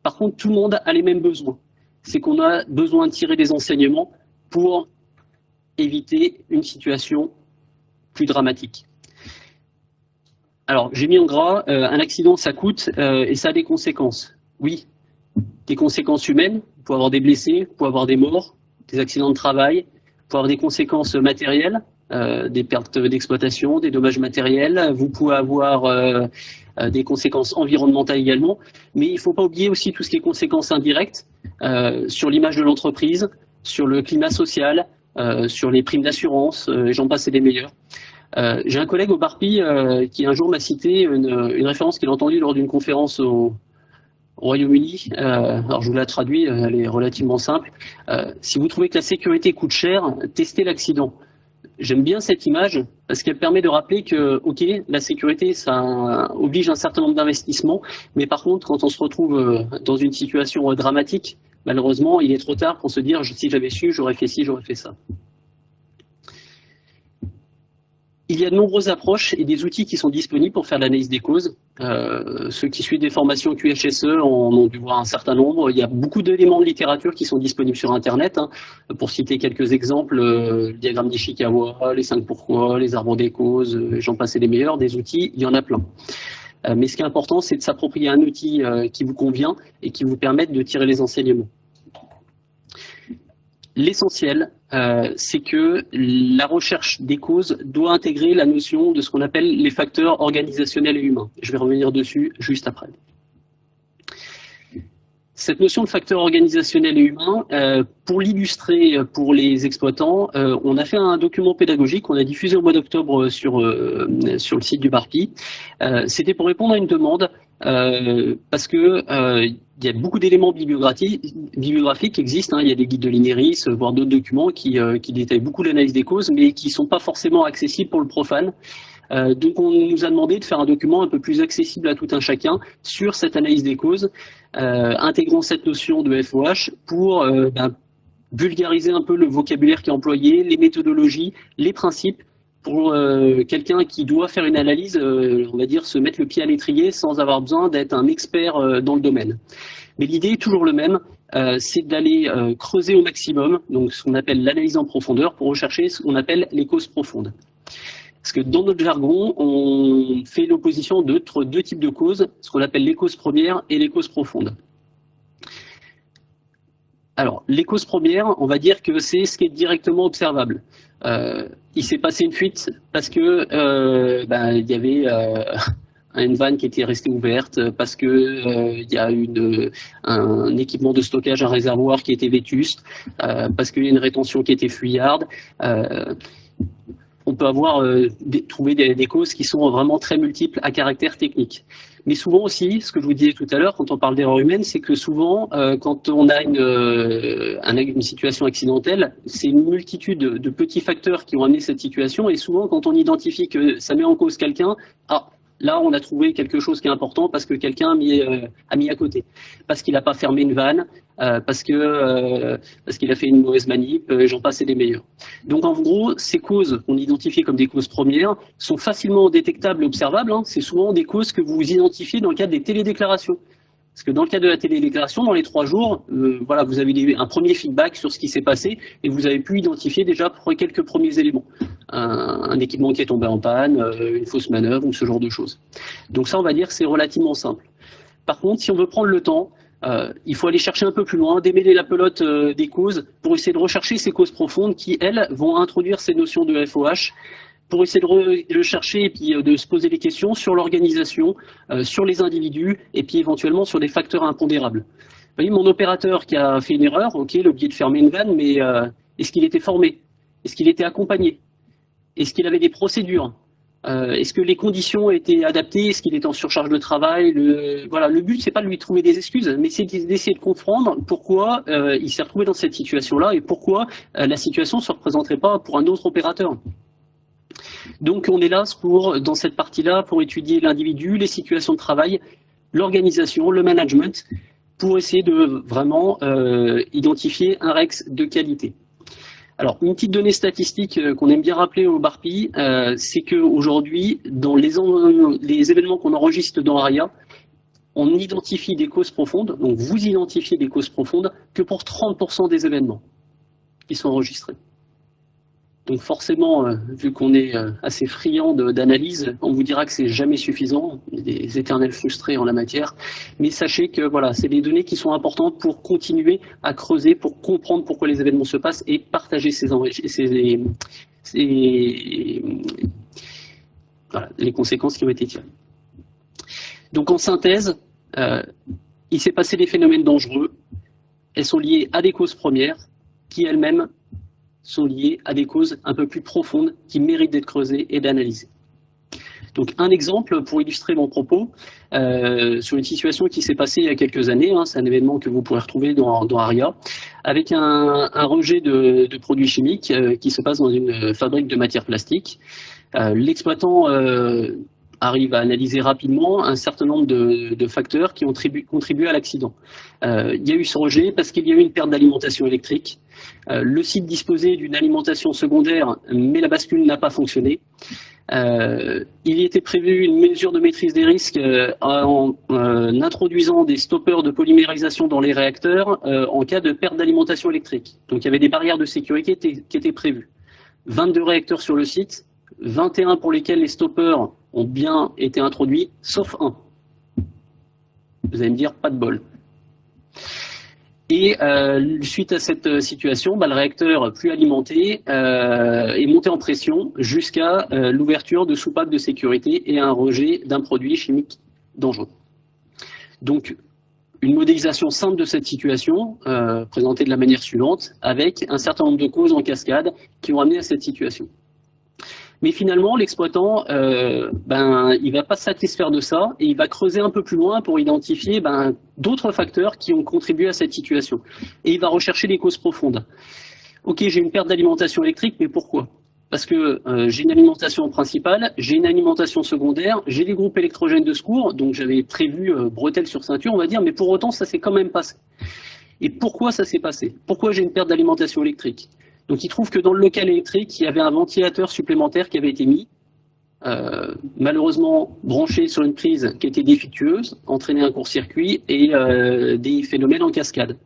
Par contre, tout le monde a les mêmes besoins. C'est qu'on a besoin de tirer des enseignements pour éviter une situation plus dramatique. Alors, j'ai mis en gras, un accident, ça coûte et ça a des conséquences. Oui, des conséquences humaines, vous pouvez avoir des blessés, vous pouvez avoir des morts, des accidents de travail, vous pouvez avoir des conséquences matérielles, des pertes d'exploitation, des dommages matériels, vous pouvez avoir des conséquences environnementales également, mais il ne faut pas oublier aussi tout ce qui est conséquences indirectes sur l'image de l'entreprise, sur le climat social, sur les primes d'assurance, j'en passe et des meilleurs. J'ai un collègue au Barpi qui un jour m'a cité une référence qu'il a entendue lors d'une conférence au Royaume-Uni. Alors je vous la traduis, elle est relativement simple. Si vous trouvez que la sécurité coûte cher, testez l'accident. J'aime bien cette image parce qu'elle permet de rappeler que, ok, la sécurité, ça oblige un certain nombre d'investissements, mais par contre, quand on se retrouve dans une situation dramatique, malheureusement, il est trop tard pour se dire, si j'avais su, j'aurais fait ci, j'aurais fait ça. Il y a de nombreuses approches et des outils qui sont disponibles pour faire l'analyse des causes. Ceux qui suivent des formations QHSE en ont dû voir un certain nombre. Il y a beaucoup d'éléments de littérature qui sont disponibles sur Internet. Pour citer quelques exemples, le diagramme d'Ishikawa, les 5 pourquoi, les arbres des causes, j'en passe et des meilleurs, des outils, il y en a plein. Mais ce qui est important, c'est de s'approprier un outil qui vous convient et qui vous permette de tirer les enseignements. L'essentiel, c'est que la recherche des causes doit intégrer la notion de ce qu'on appelle les facteurs organisationnels et humains. Je vais revenir dessus juste après. Cette notion de facteur organisationnel et humain, pour l'illustrer pour les exploitants, on a fait un document pédagogique qu'on a diffusé au mois d'octobre sur le site du Barpi. C'était pour répondre à une demande, parce que il y a beaucoup d'éléments bibliographiques qui existent. Il y a des guides de l'INERIS, voire d'autres documents qui détaillent beaucoup l'analyse des causes, mais qui ne sont pas forcément accessibles pour le profane. Donc on nous a demandé de faire un document un peu plus accessible à tout un chacun sur cette analyse des causes, intégrant cette notion de FOH pour vulgariser un peu le vocabulaire qui est employé, les méthodologies, les principes, pour quelqu'un qui doit faire une analyse, on va dire se mettre le pied à l'étrier sans avoir besoin d'être un expert dans le domaine. Mais l'idée est toujours le même, c'est d'aller creuser au maximum, donc ce qu'on appelle l'analyse en profondeur, pour rechercher ce qu'on appelle les causes profondes. Parce que dans notre jargon, on fait l'opposition entre deux types de causes, ce qu'on appelle les causes premières et les causes profondes. Alors, les causes premières, on va dire que c'est ce qui est directement observable. Il s'est passé une fuite parce que il y avait une vanne qui était restée ouverte, parce que il y a un équipement de stockage, un réservoir qui était vétuste, parce qu'il y a une rétention qui était fuyarde. On peut avoir trouvé des causes qui sont vraiment très multiples à caractère technique. Mais souvent aussi, ce que je vous disais tout à l'heure, quand on parle d'erreur humaine, c'est que souvent, quand on a une situation accidentelle, c'est une multitude de petits facteurs qui ont amené cette situation. Et souvent, quand on identifie que ça met en cause quelqu'un, là, on a trouvé quelque chose qui est important parce que quelqu'un a mis à côté. Parce qu'il n'a pas fermé une vanne, parce qu'il a fait une mauvaise manip, j'en passe et des meilleurs. Donc en gros, ces causes qu'on identifie comme des causes premières sont facilement détectables et observables. C'est souvent des causes que vous identifiez dans le cadre des télédéclarations. Parce que dans le cadre de la télédéclaration, dans les 3 jours, voilà, vous avez un premier feedback sur ce qui s'est passé et vous avez pu identifier déjà quelques premiers éléments. Un équipement qui est tombé en panne, une fausse manœuvre ou ce genre de choses. Donc ça, on va dire que c'est relativement simple. Par contre, si on veut prendre le temps, il faut aller chercher un peu plus loin, démêler la pelote des causes pour essayer de rechercher ces causes profondes qui, elles, vont introduire ces notions de FOH pour essayer de chercher et puis de se poser des questions sur l'organisation, sur les individus et puis éventuellement sur des facteurs impondérables. Vous voyez, mon opérateur qui a fait une erreur, ok, il a oublié de fermer une vanne, mais est-ce qu'il était formé? Est-ce qu'il était accompagné? Est-ce qu'il avait des procédures? Est-ce que les conditions étaient adaptées? Est-ce qu'il était en surcharge de travail? Voilà, le but, c'est pas de lui trouver des excuses, mais c'est d'essayer de comprendre pourquoi il s'est retrouvé dans cette situation-là et pourquoi la situation ne se représenterait pas pour un autre opérateur. Donc on est là dans cette partie-là pour étudier l'individu, les situations de travail, l'organisation, le management, pour essayer de vraiment identifier un REX de qualité. Alors, une petite donnée statistique qu'on aime bien rappeler au BARPI, c'est qu'aujourd'hui, dans les événements qu'on enregistre dans ARIA, on identifie des causes profondes, donc vous identifiez des causes profondes, que pour 30% des événements qui sont enregistrés. Donc forcément, vu qu'on est assez friand d'analyse, on vous dira que c'est jamais suffisant, il y a des éternels frustrés en la matière, mais sachez que voilà, c'est des données qui sont importantes pour continuer à creuser, pour comprendre pourquoi les événements se passent et partager les conséquences qui ont été tirées. Donc en synthèse, il s'est passé des phénomènes dangereux, elles sont liées à des causes premières qui elles-mêmes sont liées à des causes un peu plus profondes qui méritent d'être creusées et d'analysées. Donc un exemple pour illustrer mon propos, sur une situation qui s'est passée il y a quelques années, c'est un événement que vous pourrez retrouver dans ARIA, avec un rejet de produits chimiques qui se passe dans une fabrique de matières plastiques. L'exploitant arrive à analyser rapidement un certain nombre de facteurs qui ont contribué à l'accident. Il y a eu ce rejet parce qu'il y a eu une perte d'alimentation électrique. Le site disposait d'une alimentation secondaire, mais la bascule n'a pas fonctionné. Il était prévu une mesure de maîtrise des risques en introduisant des stoppeurs de polymérisation dans les réacteurs en cas de perte d'alimentation électrique. Donc il y avait des barrières de sécurité qui étaient prévues. 22 réacteurs sur le site, 21 pour lesquels les stoppeurs ont bien été introduits, sauf un. Vous allez me dire, pas de bol. Et suite à cette situation, le réacteur plus alimenté est monté en pression jusqu'à l'ouverture de soupapes de sécurité et un rejet d'un produit chimique dangereux. Donc, une modélisation simple de cette situation, présentée de la manière suivante, avec un certain nombre de causes en cascade qui ont amené à cette situation. Mais finalement, l'exploitant, il ne va pas se satisfaire de ça et il va creuser un peu plus loin pour identifier d'autres facteurs qui ont contribué à cette situation. Et il va rechercher les causes profondes. Ok, j'ai une perte d'alimentation électrique, mais pourquoi? Parce que j'ai une alimentation principale, j'ai une alimentation secondaire, j'ai des groupes électrogènes de secours, donc j'avais prévu bretelles sur ceinture, on va dire, mais pour autant, ça s'est quand même passé. Et pourquoi ça s'est passé? Pourquoi j'ai une perte d'alimentation électrique? Donc il trouve que dans le local électrique, il y avait un ventilateur supplémentaire qui avait été mis, malheureusement branché sur une prise qui était défectueuse, entraînait un court-circuit et des phénomènes en cascade.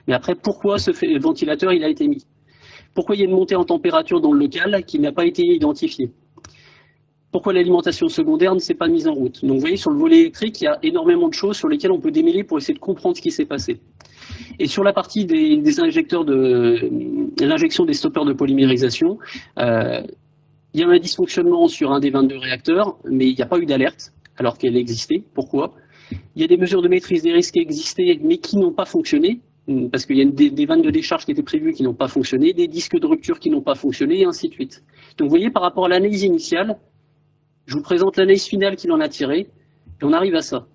Mais après, pourquoi ce ventilateur il a été mis? Pourquoi il y a une montée en température dans le local qui n'a pas été identifiée? Pourquoi l'alimentation secondaire ne s'est pas mise en route? Donc vous voyez, sur le volet électrique, il y a énormément de choses sur lesquelles on peut démêler pour essayer de comprendre ce qui s'est passé. Et sur la partie des injecteurs l'injection des stoppeurs de polymérisation, il y a un dysfonctionnement sur un des 22 réacteurs, mais il n'y a pas eu d'alerte, alors qu'elle existait. Pourquoi? Il y a des mesures de maîtrise des risques qui existaient, mais qui n'ont pas fonctionné, parce qu'il y a des vannes de décharge qui étaient prévues qui n'ont pas fonctionné, des disques de rupture qui n'ont pas fonctionné, et ainsi de suite. Donc vous voyez, par rapport à l'analyse initiale, je vous présente l'analyse finale qu'il en a tirée. Et on arrive à ça.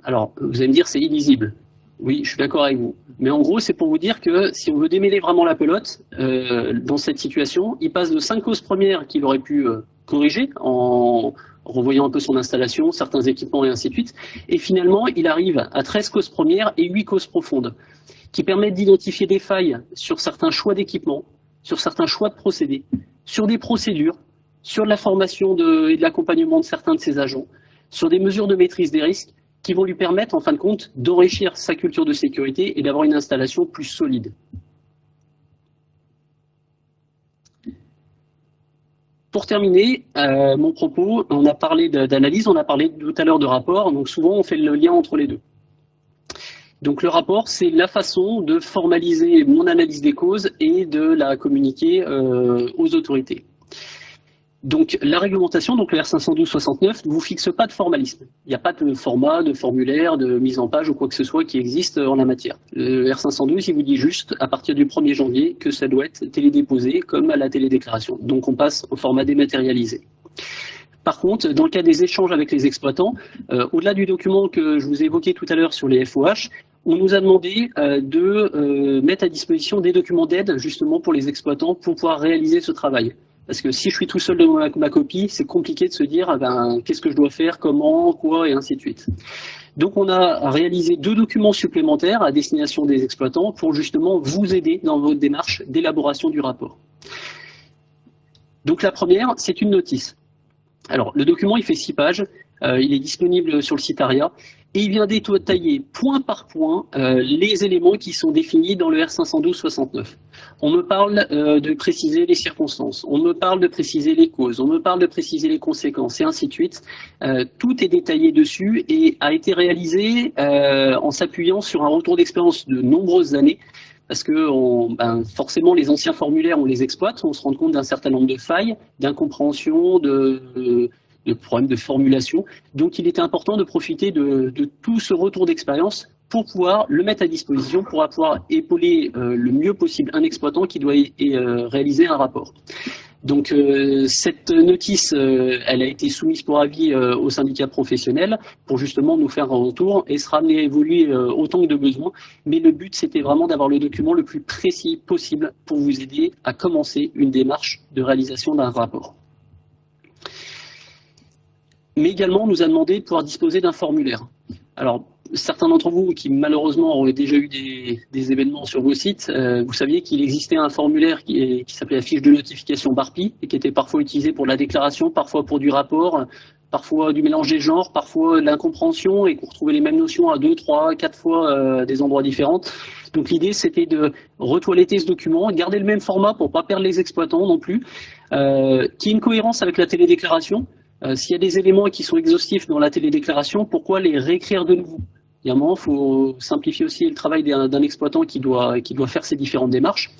Alors, vous allez me dire, c'est illisible. Oui, je suis d'accord avec vous. Mais en gros, c'est pour vous dire que si on veut démêler vraiment la pelote, dans cette situation, il passe de 5 causes premières qu'il aurait pu corriger en revoyant un peu son installation, certains équipements et ainsi de suite. Et finalement, il arrive à 13 causes premières et 8 causes profondes, qui permettent d'identifier des failles sur certains choix d'équipements, sur certains choix de procédés, sur des procédures, sur la formation et de l'accompagnement de certains de ses agents, sur des mesures de maîtrise des risques, qui vont lui permettre, en fin de compte, d'enrichir sa culture de sécurité et d'avoir une installation plus solide. Pour terminer mon propos, on a parlé d'analyse, on a parlé tout à l'heure de rapport, donc souvent on fait le lien entre les deux. Donc le rapport, c'est la façon de formaliser mon analyse des causes et de la communiquer aux autorités. Donc la réglementation, donc le R512-69, ne vous fixe pas de formalisme. Il n'y a pas de format, de formulaire, de mise en page ou quoi que ce soit qui existe en la matière. Le R512, il vous dit juste, à partir du 1er janvier, que ça doit être télédéposé comme à la télédéclaration. Donc on passe au format dématérialisé. Par contre, dans le cas des échanges avec les exploitants, au-delà du document que je vous ai évoqué tout à l'heure sur les FOH, on nous a demandé de mettre à disposition des documents d'aide justement pour les exploitants pour pouvoir réaliser ce travail. Parce que si je suis tout seul devant ma copie, c'est compliqué de se dire qu'est-ce que je dois faire, comment, quoi, et ainsi de suite. Donc on a réalisé 2 documents supplémentaires à destination des exploitants pour justement vous aider dans votre démarche d'élaboration du rapport. Donc la première, c'est une notice. Alors le document, il fait 6 pages, il est disponible sur le site ARIA, et il vient détailler point par point les éléments qui sont définis dans le R512-69. On me parle de préciser les circonstances, on me parle de préciser les causes, on me parle de préciser les conséquences, et ainsi de suite. Tout est détaillé dessus et a été réalisé en s'appuyant sur un retour d'expérience de nombreuses années, parce que forcément les anciens formulaires, on les exploite, on se rend compte d'un certain nombre de failles, d'incompréhension, de problèmes de formulation. Donc il était important de profiter de tout ce retour d'expérience pour pouvoir le mettre à disposition, pour pouvoir épauler le mieux possible un exploitant qui doit réaliser un rapport. Donc cette notice, elle a été soumise pour avis au syndicat professionnel pour justement nous faire un retour et sera amenée à évoluer autant que de besoin. Mais le but, c'était vraiment d'avoir le document le plus précis possible pour vous aider à commencer une démarche de réalisation d'un rapport. Mais également, on nous a demandé de pouvoir disposer d'un formulaire. Alors, certains d'entre vous qui malheureusement auraient déjà eu des événements sur vos sites, vous saviez qu'il existait un formulaire qui s'appelait la fiche de notification BARPI et qui était parfois utilisé pour la déclaration, parfois pour du rapport, parfois du mélange des genres, parfois de l'incompréhension et qu'on retrouvait les mêmes notions à 2, 3, 4 fois des endroits différents. Donc l'idée, c'était de retoiletter ce document, garder le même format pour ne pas perdre les exploitants non plus, qu'il y ait une cohérence avec la télédéclaration. S'il y a des éléments qui sont exhaustifs dans la télédéclaration, pourquoi les réécrire de nouveau? Il y a un moment, il faut simplifier aussi le travail d'un exploitant qui doit faire ces différentes démarches.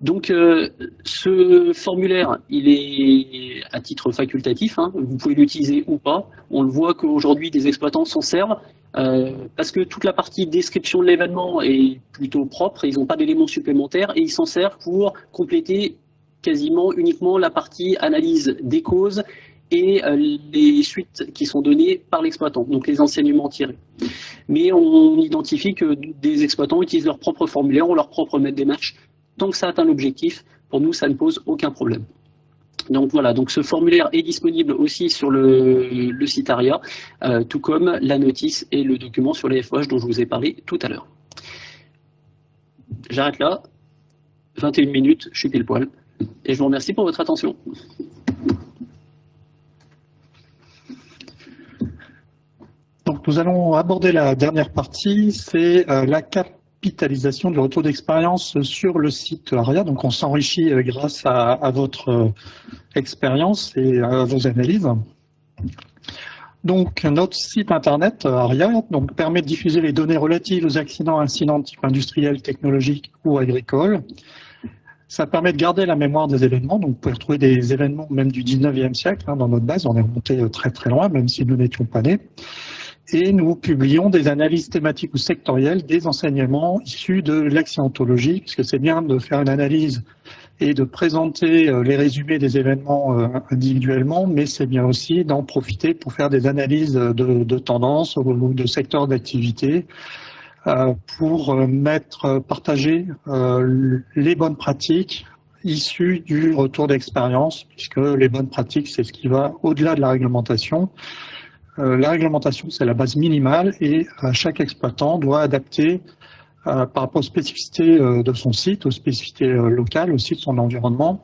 Donc, ce formulaire, il est à titre facultatif, hein, vous pouvez l'utiliser ou pas. On le voit qu'aujourd'hui, des exploitants s'en servent parce que toute la partie description de l'événement est plutôt propre, et ils n'ont pas d'éléments supplémentaires et ils s'en servent pour compléter quasiment uniquement la partie analyse des causes et les suites qui sont données par l'exploitant, donc les enseignements tirés. Mais on identifie que des exploitants utilisent leur propre formulaire ou leur propre maître démarche. Tant que ça atteint l'objectif, pour nous, ça ne pose aucun problème. Donc voilà, donc ce formulaire est disponible aussi sur le site ARIA, tout comme la notice et le document sur les FOH dont je vous ai parlé tout à l'heure. J'arrête là, 21 minutes, je suis pile poil, et je vous remercie pour votre attention. Donc nous allons aborder la dernière partie, c'est la capitalisation du retour d'expérience sur le site ARIA. Donc on s'enrichit grâce à votre expérience et à vos analyses. Donc notre site internet ARIA donc, permet de diffuser les données relatives aux accidents, incidents de type industriel, technologique ou agricole. Ça permet de garder la mémoire des événements, donc vous pouvez retrouver des événements même du 19e siècle hein, dans notre base, on est remonté très très loin, même si nous n'étions pas nés. Et nous publions des analyses thématiques ou sectorielles des enseignements issus de l'accidentologie, puisque c'est bien de faire une analyse et de présenter les résumés des événements individuellement, mais c'est bien aussi d'en profiter pour faire des analyses de tendances ou de secteurs d'activité pour partager les bonnes pratiques issues du retour d'expérience, puisque les bonnes pratiques, c'est ce qui va au-delà de la réglementation. La réglementation, c'est la base minimale et chaque exploitant doit adapter par rapport aux spécificités de son site, aux spécificités locales, aussi de son environnement,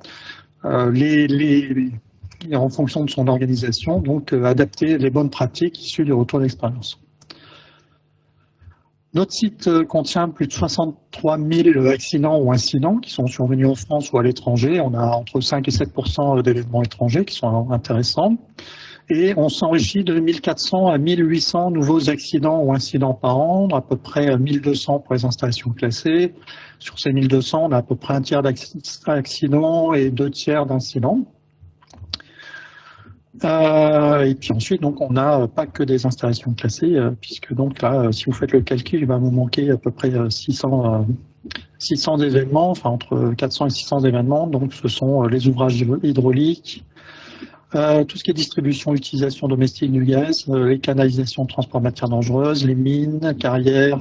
en fonction de son organisation, donc adapter les bonnes pratiques issues du retour d'expérience. Notre site contient plus de 63 000 accidents ou incidents qui sont survenus en France ou à l'étranger. On a entre 5 et 7% d'événements étrangers qui sont intéressants. Et on s'enrichit de 1400 à 1800 nouveaux accidents ou incidents par an, à peu près 1200 pour les installations classées. Sur ces 1200, on a à peu près un tiers d'accidents et 2 tiers d'incidents. Et puis ensuite, donc, on n'a pas que des installations classées, puisque donc là, si vous faites le calcul, il va vous manquer à peu près 600 événements, enfin entre 400 et 600 événements. Donc, ce sont les ouvrages hydrauliques, tout ce qui est distribution, utilisation domestique du gaz, les canalisations de transport de matières dangereuses, les mines, carrières,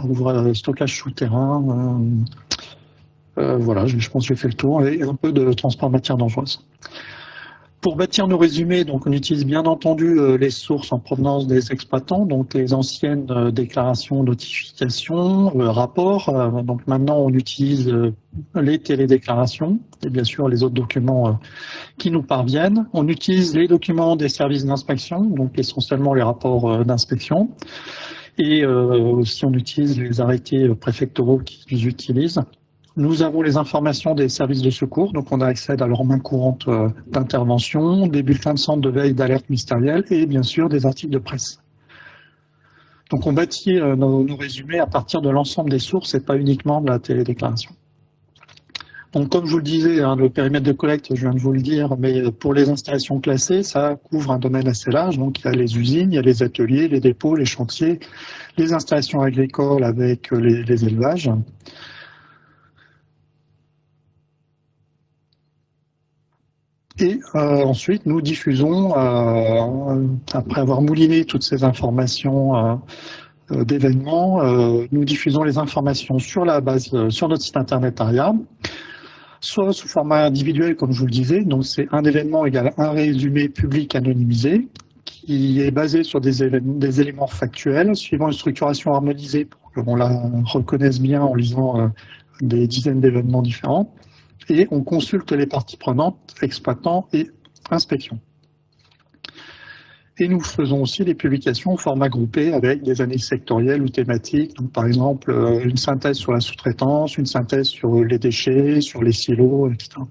stockage souterrain. Voilà, je pense que j'ai fait le tour, et un peu de transport de matières dangereuses. Pour bâtir nos résumés, donc on utilise bien entendu les sources en provenance des exploitants, donc les anciennes déclarations, notifications, rapports. Donc maintenant, on utilise les télédéclarations et bien sûr les autres documents qui nous parviennent. On utilise les documents des services d'inspection, donc essentiellement les rapports d'inspection. Et aussi, on utilise les arrêtés préfectoraux qu'ils utilisent. Nous avons les informations des services de secours, donc on a accès à leur main courante d'intervention, des bulletins de centre de veille d'alerte ministérielle et bien sûr des articles de presse. Donc on bâtit nos résumés à partir de l'ensemble des sources et pas uniquement de la télédéclaration. Donc comme je vous le disais, le périmètre de collecte, je viens de vous le dire, mais pour les installations classées, ça couvre un domaine assez large. Donc il y a les usines, il y a les ateliers, les dépôts, les chantiers, les installations agricoles avec les élevages. Et ensuite, nous diffusons, après avoir mouliné toutes ces informations d'événements, nous diffusons les informations sur la base, sur notre site internet ARIA, soit sous format individuel, comme je vous le disais. Donc, c'est un événement égale un résumé public anonymisé qui est basé sur des éléments factuels, suivant une structuration harmonisée pour qu'on la reconnaisse bien en lisant des dizaines d'événements différents. Et on consulte les parties prenantes, exploitants et inspection. Et nous faisons aussi des publications au format groupé avec des analyses sectorielles ou thématiques. Donc, par exemple, une synthèse sur la sous-traitance, une synthèse sur les déchets, sur les silos, etc.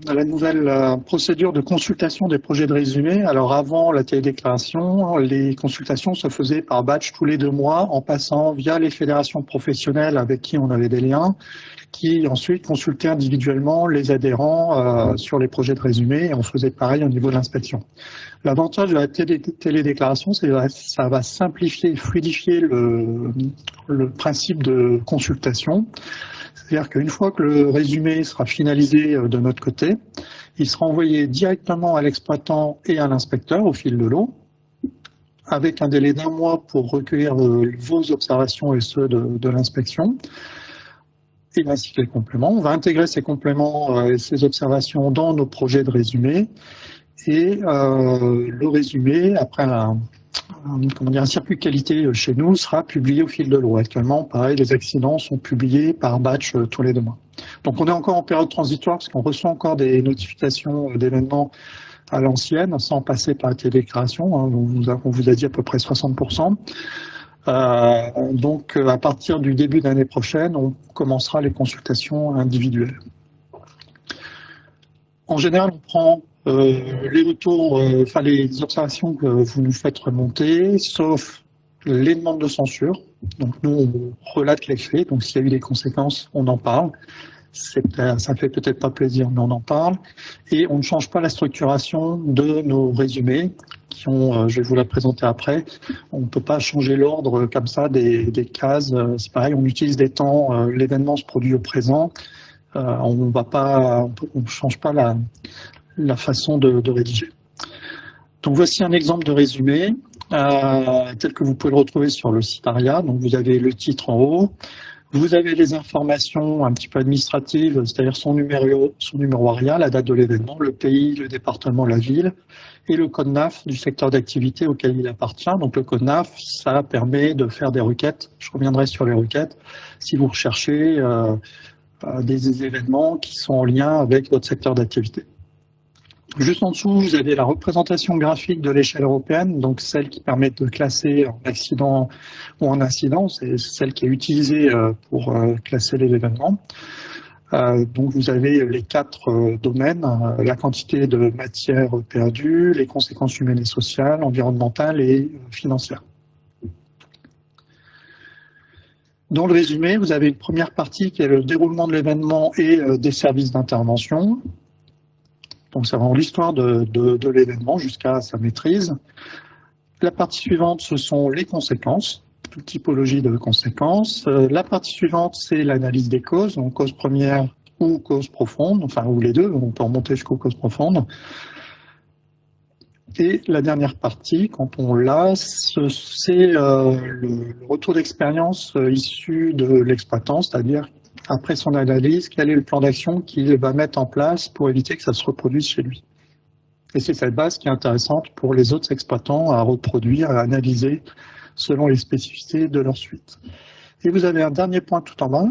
La nouvelle procédure de consultation des projets de résumé. Alors avant la télédéclaration, les consultations se faisaient par batch tous les 2 mois en passant via les fédérations professionnelles avec qui on avait des liens, qui ensuite consultaient individuellement les adhérents sur les projets de résumé et on faisait pareil au niveau de l'inspection. L'avantage de la télédéclaration, c'est que ça va simplifier et fluidifier le principe de consultation. C'est-à-dire qu'une fois que le résumé sera finalisé de notre côté, il sera envoyé directement à l'exploitant et à l'inspecteur au fil de l'eau, avec un délai d'1 mois pour recueillir vos observations et ceux de l'inspection, et ainsi que les compléments. On va intégrer ces compléments et ces observations dans nos projets de résumé, et le résumé, après un circuit qualité chez nous, sera publié au fil de l'eau. Actuellement, pareil, les accidents sont publiés par batch tous les 2 mois. Donc on est encore en période transitoire parce qu'on reçoit encore des notifications d'événements à l'ancienne, sans passer par la télédéclaration. On vous a dit à peu près 60%. Donc à partir du début d'année prochaine, on commencera les consultations individuelles. En général, on prend les retours, les observations que vous nous faites remonter, sauf les demandes de censure. Donc nous, on relate les faits. Donc s'il y a eu des conséquences, on en parle. Ça fait peut-être pas plaisir, mais on en parle. Et on ne change pas la structuration de nos résumés, qui ont, je vais vous la présenter après. On ne peut pas changer l'ordre comme ça des cases. C'est pareil, on utilise des temps, l'événement se produit au présent. On ne change pas la façon de rédiger. Donc voici un exemple de résumé, tel que vous pouvez le retrouver sur le site ARIA. Donc vous avez le titre en haut. Vous avez les informations un petit peu administratives, c'est-à-dire son numéro ARIA, la date de l'événement, le pays, le département, la ville, et le code NAF du secteur d'activité auquel il appartient. Donc le code NAF, ça permet de faire des requêtes. Je reviendrai sur les requêtes. Si vous recherchez des événements qui sont en lien avec votre secteur d'activité. Juste en dessous, vous avez la représentation graphique de l'échelle européenne, donc celle qui permet de classer en accident ou en incident, c'est celle qui est utilisée pour classer les événements. Donc vous avez les 4 domaines, la quantité de matière perdue, les conséquences humaines et sociales, environnementales et financières. Dans le résumé, vous avez une première partie qui est le déroulement de l'événement et des services d'intervention. Donc ça rend l'histoire de l'événement jusqu'à sa maîtrise. La partie suivante, ce sont les conséquences, toute typologie de conséquences. La partie suivante, c'est l'analyse des causes, donc cause première ou cause profonde, enfin ou les deux, on peut remonter jusqu'aux causes profondes. Et la dernière partie, quand on l'a, c'est le retour d'expérience issu de l'exploitant, c'est-à-dire après son analyse, quel est le plan d'action qu'il va mettre en place pour éviter que ça se reproduise chez lui. Et c'est cette base qui est intéressante pour les autres exploitants à reproduire, à analyser selon les spécificités de leur suite. Et vous avez un dernier point tout en bas.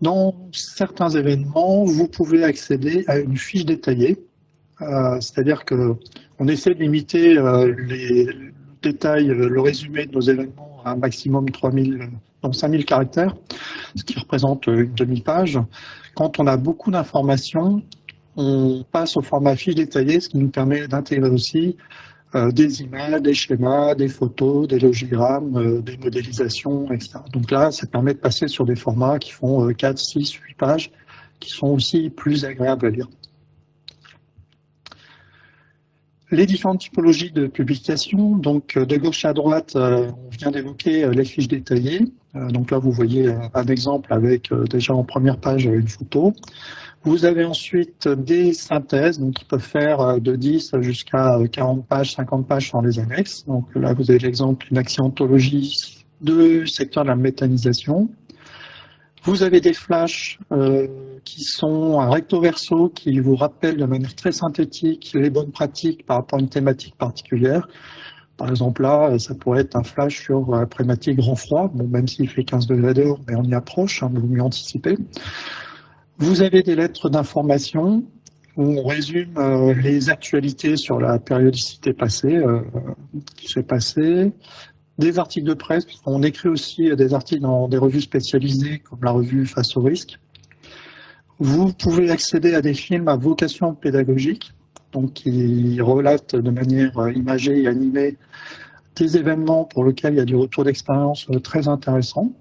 Dans certains événements, vous pouvez accéder à une fiche détaillée. C'est-à-dire qu'on essaie de limiter les détails, le résumé de nos événements à un maximum 5000 caractères, ce qui représente une demi-page. Quand on a beaucoup d'informations, on passe au format fiche détaillée, ce qui nous permet d'intégrer aussi des images, des schémas, des photos, des logigrammes, des modélisations, etc. Donc là, ça permet de passer sur des formats qui font 4, 6, 8 pages, qui sont aussi plus agréables à lire. Les différentes typologies de publication, donc de gauche à droite, on vient d'évoquer les fiches détaillées. Donc là, vous voyez un exemple avec déjà en première page une photo. Vous avez ensuite des synthèses, donc qui peuvent faire de 10 jusqu'à 40 pages, 50 pages sans les annexes. Donc là, vous avez l'exemple d'une accidentologie du secteur de la méthanisation. Vous avez des flashs qui sont un recto verso qui vous rappellent de manière très synthétique les bonnes pratiques par rapport à une thématique particulière. Par exemple là, ça pourrait être un flash sur la problématique grand froid, bon, même s'il fait 15 degrés dehors, mais on y approche, hein, vaut mieux anticiper. Vous avez des lettres d'information où on résume les actualités sur la périodicité passée, qui s'est passée. Des articles de presse, on écrit aussi des articles dans des revues spécialisées comme la revue Face au risque. Vous pouvez accéder à des films à vocation pédagogique, donc qui relatent de manière imagée et animée des événements pour lesquels il y a du retour d'expérience très intéressant,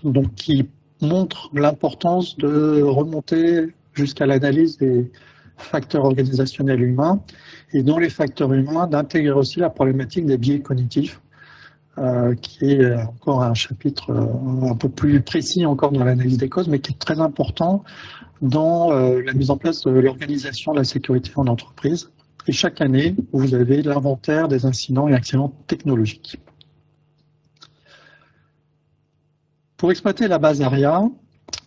donc qui montrent l'importance de remonter jusqu'à l'analyse des facteurs organisationnels humains et dans les facteurs humains d'intégrer aussi la problématique des biais cognitifs. Qui est encore un chapitre un peu plus précis encore dans l'analyse des causes, mais qui est très important dans la mise en place de l'organisation de la sécurité en entreprise. Et chaque année, vous avez l'inventaire des incidents et accidents technologiques. Pour exploiter la base ARIA,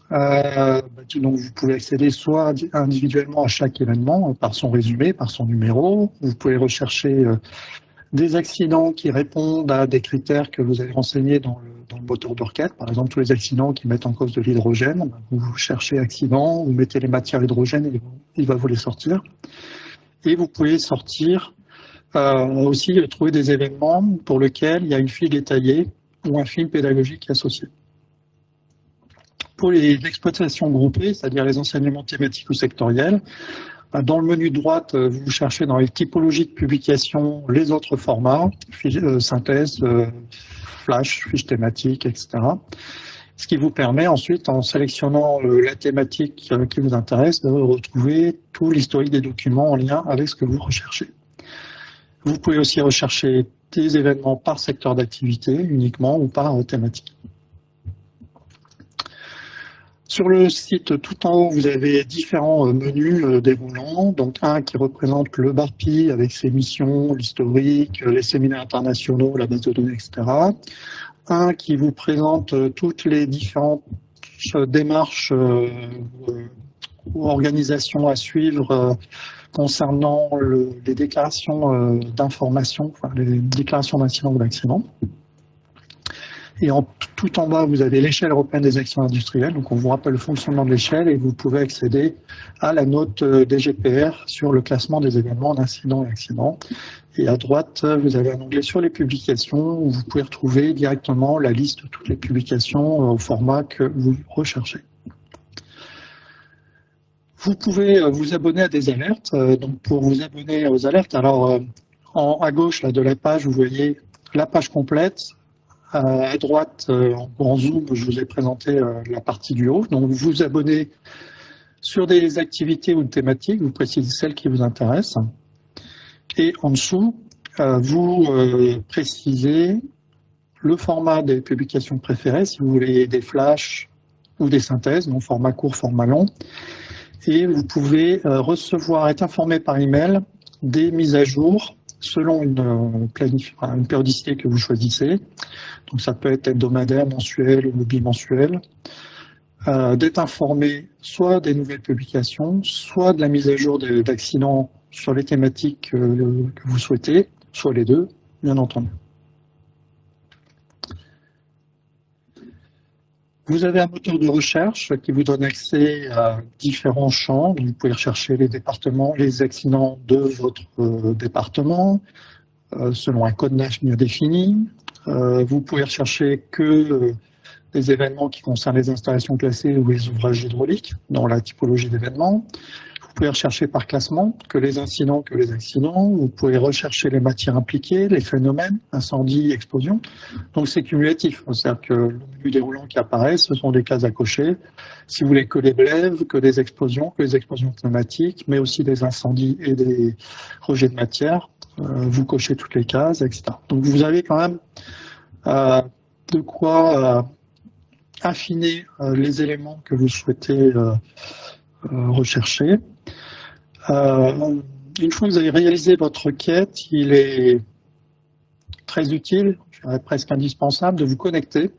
donc vous pouvez accéder soit individuellement à chaque événement par son résumé, par son numéro. Vous pouvez rechercher des accidents qui répondent à des critères que vous avez renseignés dans le moteur de requête. Par exemple, tous les accidents qui mettent en cause de l'hydrogène. Vous cherchez accident, vous mettez les matières hydrogène et il va vous les sortir. Et vous pouvez sortir aussi trouver des événements pour lesquels il y a une fiche détaillée ou un film pédagogique associé. Pour les exploitations groupées, c'est-à-dire les enseignements thématiques ou sectoriels, dans le menu de droite, vous cherchez dans les typologies de publication les autres formats, synthèse, flash, fiche thématique, etc. Ce qui vous permet ensuite, en sélectionnant la thématique qui vous intéresse, de retrouver tout l'historique des documents en lien avec ce que vous recherchez. Vous pouvez aussi rechercher des événements par secteur d'activité uniquement ou par thématique. Sur le site tout en haut, vous avez différents menus déroulants. Donc un qui représente le BARPI avec ses missions, l'historique, les séminaires internationaux, la base de données, etc. Un qui vous présente toutes les différentes démarches ou organisations à suivre concernant les déclarations d'information, enfin, les déclarations d'incident ou d'accident. Et tout en bas, vous avez l'échelle européenne des accidents industriels. Donc, on vous rappelle le fonctionnement de l'échelle et vous pouvez accéder à la note DGPR sur le classement des événements d'incidents et accidents. Et à droite, vous avez un onglet sur les publications où vous pouvez retrouver directement la liste de toutes les publications au format que vous recherchez. Vous pouvez vous abonner à des alertes. Donc, pour vous abonner aux alertes, alors à gauche là, de la page, vous voyez la page complète. À droite, en zoom, je vous ai présenté la partie du haut. Donc, vous vous abonnez sur des activités ou des thématiques, vous précisez celles qui vous intéressent. Et en dessous, vous précisez le format des publications préférées, si vous voulez des flashs ou des synthèses, donc format court, format long. Et vous pouvez recevoir, être informé par email des mises à jour selon une périodicité que vous choisissez. Donc ça peut être hebdomadaire, mensuel ou bimensuel. D'être informé soit des nouvelles publications, soit de la mise à jour d'accidents sur les thématiques que vous souhaitez, soit les deux, bien entendu. Vous avez un moteur de recherche qui vous donne accès à différents champs. Donc vous pouvez rechercher les départements, les accidents de votre département, selon un code NAF bien défini. Vous pouvez rechercher que des événements qui concernent les installations classées ou les ouvrages hydrauliques dans la typologie d'événements. Vous pouvez rechercher par classement que les incidents, que les accidents. Vous pouvez rechercher les matières impliquées, les phénomènes, incendies, explosions. Donc c'est cumulatif. C'est-à-dire que le menu déroulant qui apparaît, ce sont des cases à cocher. Si vous voulez que les blèves, que les explosions pneumatiques, mais aussi des incendies et des rejets de matière, vous cochez toutes les cases, etc. Donc vous avez quand même de quoi affiner les éléments que vous souhaitez rechercher. Une fois que vous avez réalisé votre requête, il est très utile, je dirais presque indispensable, de vous connecter.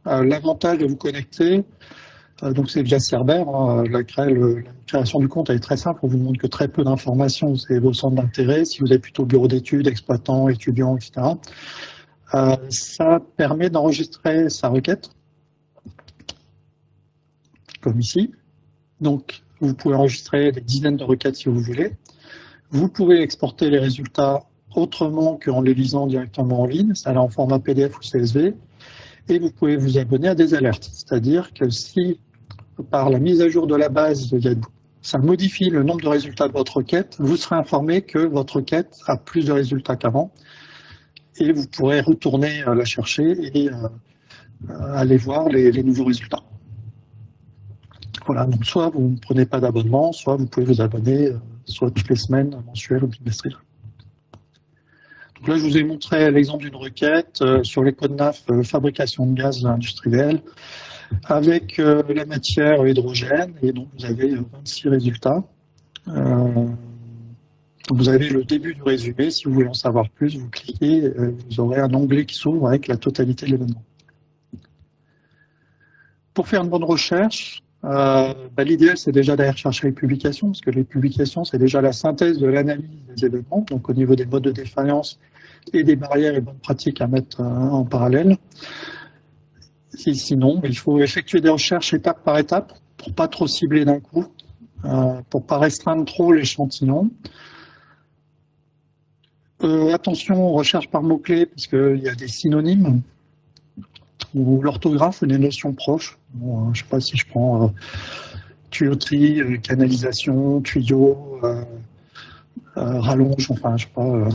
L'avantage de vous connecter, donc c'est via Cerber, hein, la création du compte elle est très simple, on vous demande que très peu d'informations, c'est vos centres d'intérêt, si vous êtes plutôt bureau d'études, exploitant, étudiant, etc. Ça permet d'enregistrer sa requête, comme ici. Donc, vous pouvez enregistrer des dizaines de requêtes si vous voulez. Vous pouvez exporter les résultats autrement qu'en les lisant directement en ligne, c'est-à-dire en format PDF ou CSV. Et vous pouvez vous abonner à des alertes. C'est-à-dire que si, par la mise à jour de la base, ça modifie le nombre de résultats de votre requête, vous serez informé que votre requête a plus de résultats qu'avant. Et vous pourrez retourner la chercher et aller voir les nouveaux résultats. Voilà, donc soit vous ne prenez pas d'abonnement, soit vous pouvez vous abonner soit toutes les semaines, mensuelles ou bimestrielles. Donc là, je vous ai montré l'exemple d'une requête sur les codes NAF fabrication de gaz industriel avec la matière hydrogène, et donc vous avez 26 résultats. Vous avez le début du résumé, si vous voulez en savoir plus, vous cliquez, vous aurez un onglet qui s'ouvre avec la totalité de l'événement. Pour faire une bonne recherche, l'idéal, c'est déjà d'aller chercher les publications, parce que les publications, c'est déjà la synthèse de l'analyse des événements, donc au niveau des modes de défaillance et des barrières et bonnes pratiques à mettre en parallèle. Sinon, il faut effectuer des recherches étape par étape, pour pas trop cibler d'un coup, pour pas restreindre trop l'échantillon. Attention aux recherches par mots-clés, parce qu'il y a des synonymes, ou l'orthographe ou des notions proches. Bon, je ne sais pas si je prends tuyauterie, canalisation, tuyau, rallonge, enfin je sais pas,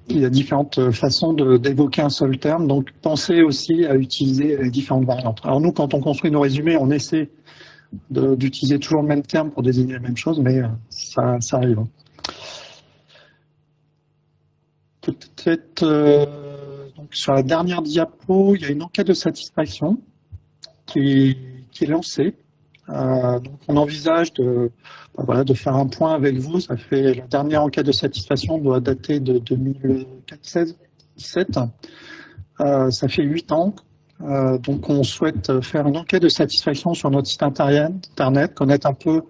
il y a différentes façons d'évoquer un seul terme, donc pensez aussi à utiliser les différentes variantes. Alors nous, quand on construit nos résumés, on essaie d'utiliser toujours le même terme pour désigner la même chose, mais ça arrive. Peut-être donc sur la dernière diapo, il y a une enquête de satisfaction qui est lancée. Donc on envisage de faire un point avec vous. Ça fait la dernière enquête de satisfaction doit dater de 2016-17. Ça fait 8 ans. Donc on souhaite faire une enquête de satisfaction sur notre site internet, connaître un peu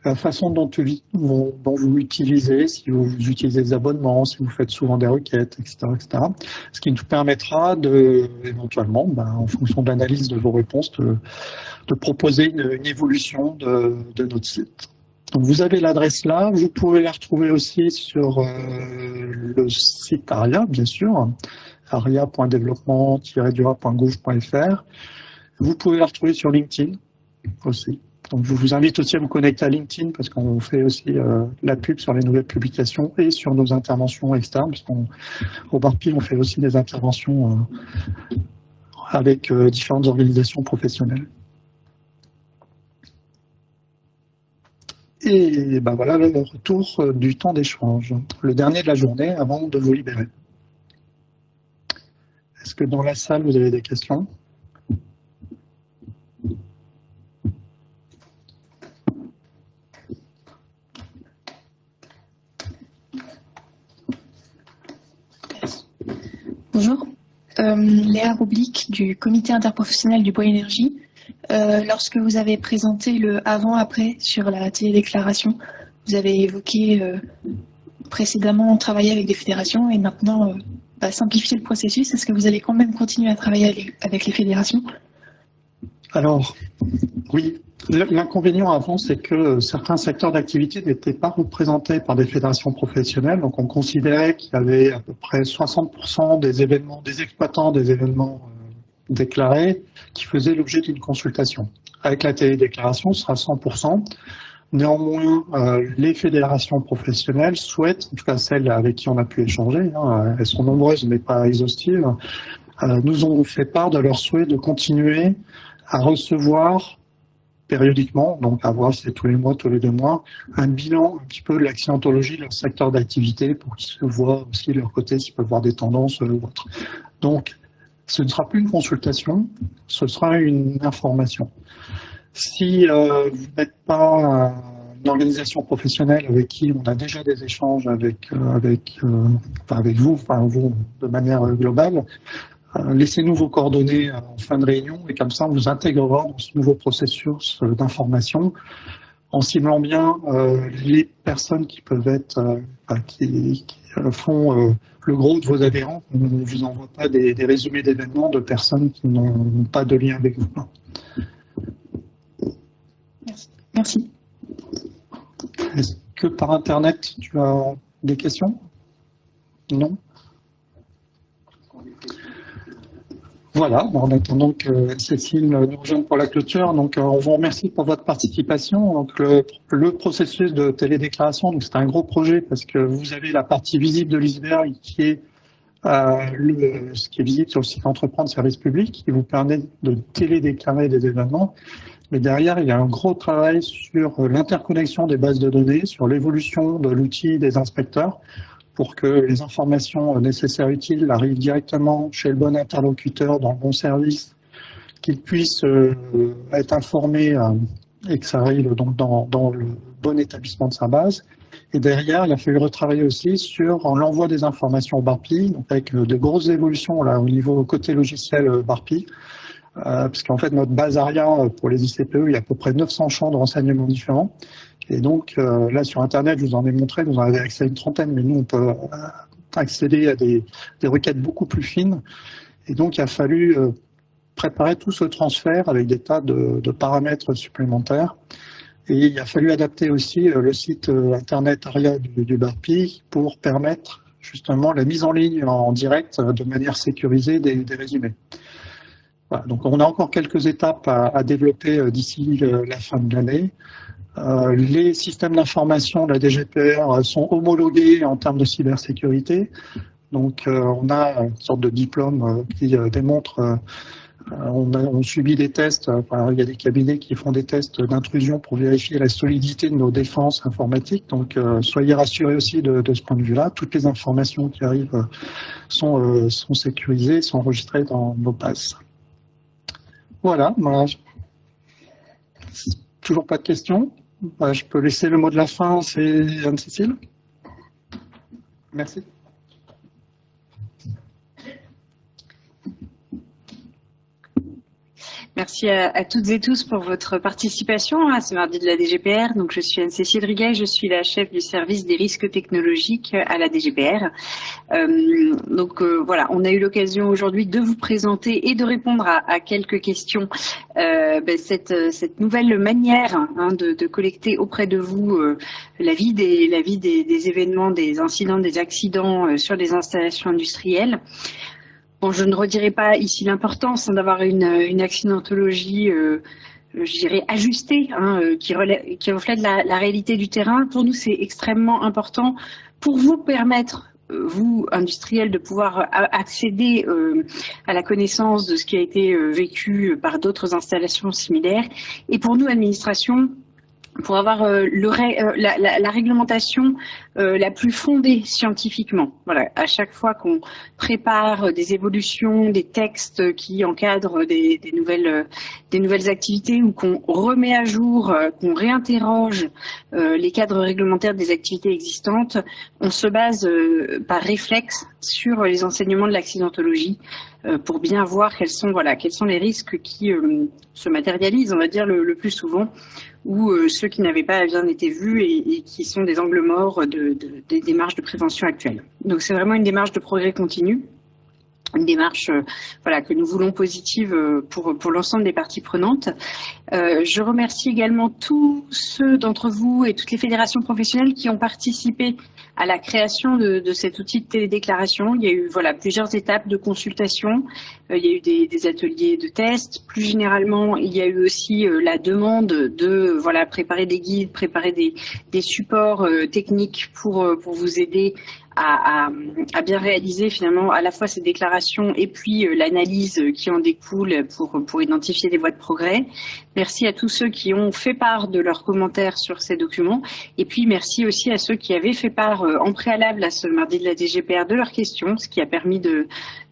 la façon dont vous l'utilisez, si vous utilisez des abonnements, si vous faites souvent des requêtes, etc., etc. Ce qui nous permettra éventuellement, en fonction de l'analyse de vos réponses, de proposer une évolution de notre site. Donc vous avez l'adresse là, vous pouvez la retrouver aussi sur le site ARIA, bien sûr, aria.développement-dura.gouv.fr. Vous pouvez la retrouver sur LinkedIn aussi. Donc je vous invite aussi à vous connecter à LinkedIn parce qu'on fait aussi la pub sur les nouvelles publications et sur nos interventions externes, parce qu'au Barpi, on fait aussi des interventions avec différentes organisations professionnelles. Et voilà le retour du temps d'échange, le dernier de la journée avant de vous libérer. Est-ce que dans la salle, vous avez des questions ? Bonjour, Léa Roublic du comité interprofessionnel du bois énergie. Lorsque vous avez présenté le avant-après sur la télédéclaration, vous avez évoqué précédemment travailler avec des fédérations et maintenant simplifier le processus. Est-ce que vous allez quand même continuer à travailler avec les fédérations ? Alors, oui. L'inconvénient avant, c'est que certains secteurs d'activité n'étaient pas représentés par des fédérations professionnelles. Donc, on considérait qu'il y avait à peu près 60% des événements, des exploitants des événements déclarés qui faisaient l'objet d'une consultation. Avec la télédéclaration, ce sera 100%. Néanmoins, les fédérations professionnelles souhaitent, en tout cas celles avec qui on a pu échanger, elles sont nombreuses mais pas exhaustives, nous ont fait part de leur souhait de continuer à recevoir périodiquement, donc à voir si c'est tous les mois, tous les 2 mois, un bilan un petit peu de l'accidentologie de leur secteur d'activité pour qu'ils se voient aussi de leur côté s'ils peuvent voir des tendances ou autres. Donc, ce ne sera plus une consultation, ce sera une information. Si vous n'êtes pas une organisation professionnelle avec qui on a déjà des échanges avec vous de manière globale, laissez-nous vos coordonnées en fin de réunion et comme ça on vous intégrera dans ce nouveau processus d'information en ciblant bien les personnes qui peuvent être qui font le gros de vos adhérents. On ne vous envoie pas des résumés d'événements de personnes qui n'ont pas de lien avec vous. Merci. Est-ce que par Internet tu as des questions? Non? Voilà, en attendant que Cécile nous rejoigne pour la clôture, donc on vous remercie pour votre participation. Donc le processus de télédéclaration, c'est un gros projet parce que vous avez la partie visible de l'iceberg qui est ce qui est visible sur le site Entreprendre Service Public, qui vous permet de télédéclarer des événements. Mais derrière, il y a un gros travail sur l'interconnexion des bases de données, sur l'évolution de l'outil des inspecteurs, pour que les informations nécessaires et utiles arrivent directement chez le bon interlocuteur, dans le bon service, qu'il puisse être informé et que ça arrive donc dans le bon établissement de sa base. Et derrière, il a fallu retravailler aussi sur l'envoi des informations au Barpi, donc avec de grosses évolutions là, au niveau côté logiciel Barpi, parce qu'en fait, notre base ARIA pour les ICPE, il y a à peu près 900 champs de renseignements différents. Et donc, là, sur Internet, je vous en ai montré, vous en avez accès à une trentaine, mais nous, on peut accéder à des requêtes beaucoup plus fines. Et donc, il a fallu préparer tout ce transfert avec des tas de paramètres supplémentaires. Et il a fallu adapter aussi le site Internet ARIA du Barpi pour permettre justement la mise en ligne en direct de manière sécurisée des résumés. Voilà, donc, on a encore quelques étapes à développer d'ici la fin de l'année. Les systèmes d'information de la DGPR sont homologués en termes de cybersécurité. Donc, on a une sorte de diplôme qui démontre. On subit des tests. Il y a des cabinets qui font des tests d'intrusion pour vérifier la solidité de nos défenses informatiques. Donc, soyez rassurés aussi de ce point de vue-là. Toutes les informations qui arrivent sont sécurisées, sont enregistrées dans nos bases. Voilà. Toujours pas de questions. Je peux laisser le mot de la fin, c'est Anne-Cécile. Merci. Merci à toutes et tous pour votre participation à ce mardi de la DGPR. Donc, je suis Anne-Cécile Riguet, je suis la chef du service des risques technologiques à la DGPR. Voilà, on a eu l'occasion aujourd'hui de vous présenter et de répondre à quelques questions. Cette nouvelle manière de collecter auprès de vous l'avis des événements, des incidents, des accidents sur les installations industrielles. Bon, je ne redirai pas ici l'importance d'avoir une accidentologie, je dirais, ajustée, qui reflète la réalité du terrain. Pour nous, c'est extrêmement important pour vous permettre, vous, industriels, de pouvoir accéder à la connaissance de ce qui a été vécu par d'autres installations similaires. Et pour nous, administration, pour avoir la réglementation la plus fondée scientifiquement. Voilà, à chaque fois qu'on prépare des évolutions, des textes qui encadrent des nouvelles activités ou qu'on remet à jour, qu'on réinterroge les cadres réglementaires des activités existantes, on se base par réflexe sur les enseignements de l'accidentologie pour bien voir quels sont les risques qui se matérialisent, on va dire, le plus souvent, ou ceux qui n'avaient pas bien été vus et qui sont des angles morts des démarches de prévention actuelles. Donc c'est vraiment une démarche de progrès continu, une démarche que nous voulons positive pour l'ensemble des parties prenantes. Je remercie également tous ceux d'entre vous et toutes les fédérations professionnelles qui ont participé à la création de cet outil de télédéclaration. Il y a eu plusieurs étapes de consultation, il y a eu des ateliers de tests. Plus généralement, il y a eu aussi la demande de préparer des guides, préparer des supports techniques pour vous aider à bien réaliser finalement à la fois ces déclarations et puis l'analyse qui en découle pour identifier des voies de progrès. Merci à tous ceux qui ont fait part de leurs commentaires sur ces documents et puis merci aussi à ceux qui avaient fait part en préalable à ce mardi de la DGPR de leurs questions, ce qui a permis de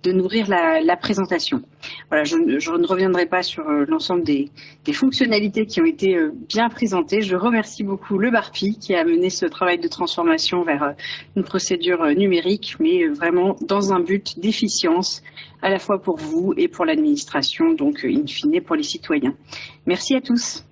nourrir la présentation. Voilà, je ne reviendrai pas sur l'ensemble des fonctionnalités qui ont été bien présentées. Je remercie beaucoup le BARPI qui a mené ce travail de transformation vers une procédure numérique, mais vraiment dans un but d'efficience, à la fois pour vous et pour l'administration, donc in fine pour les citoyens. Merci à tous.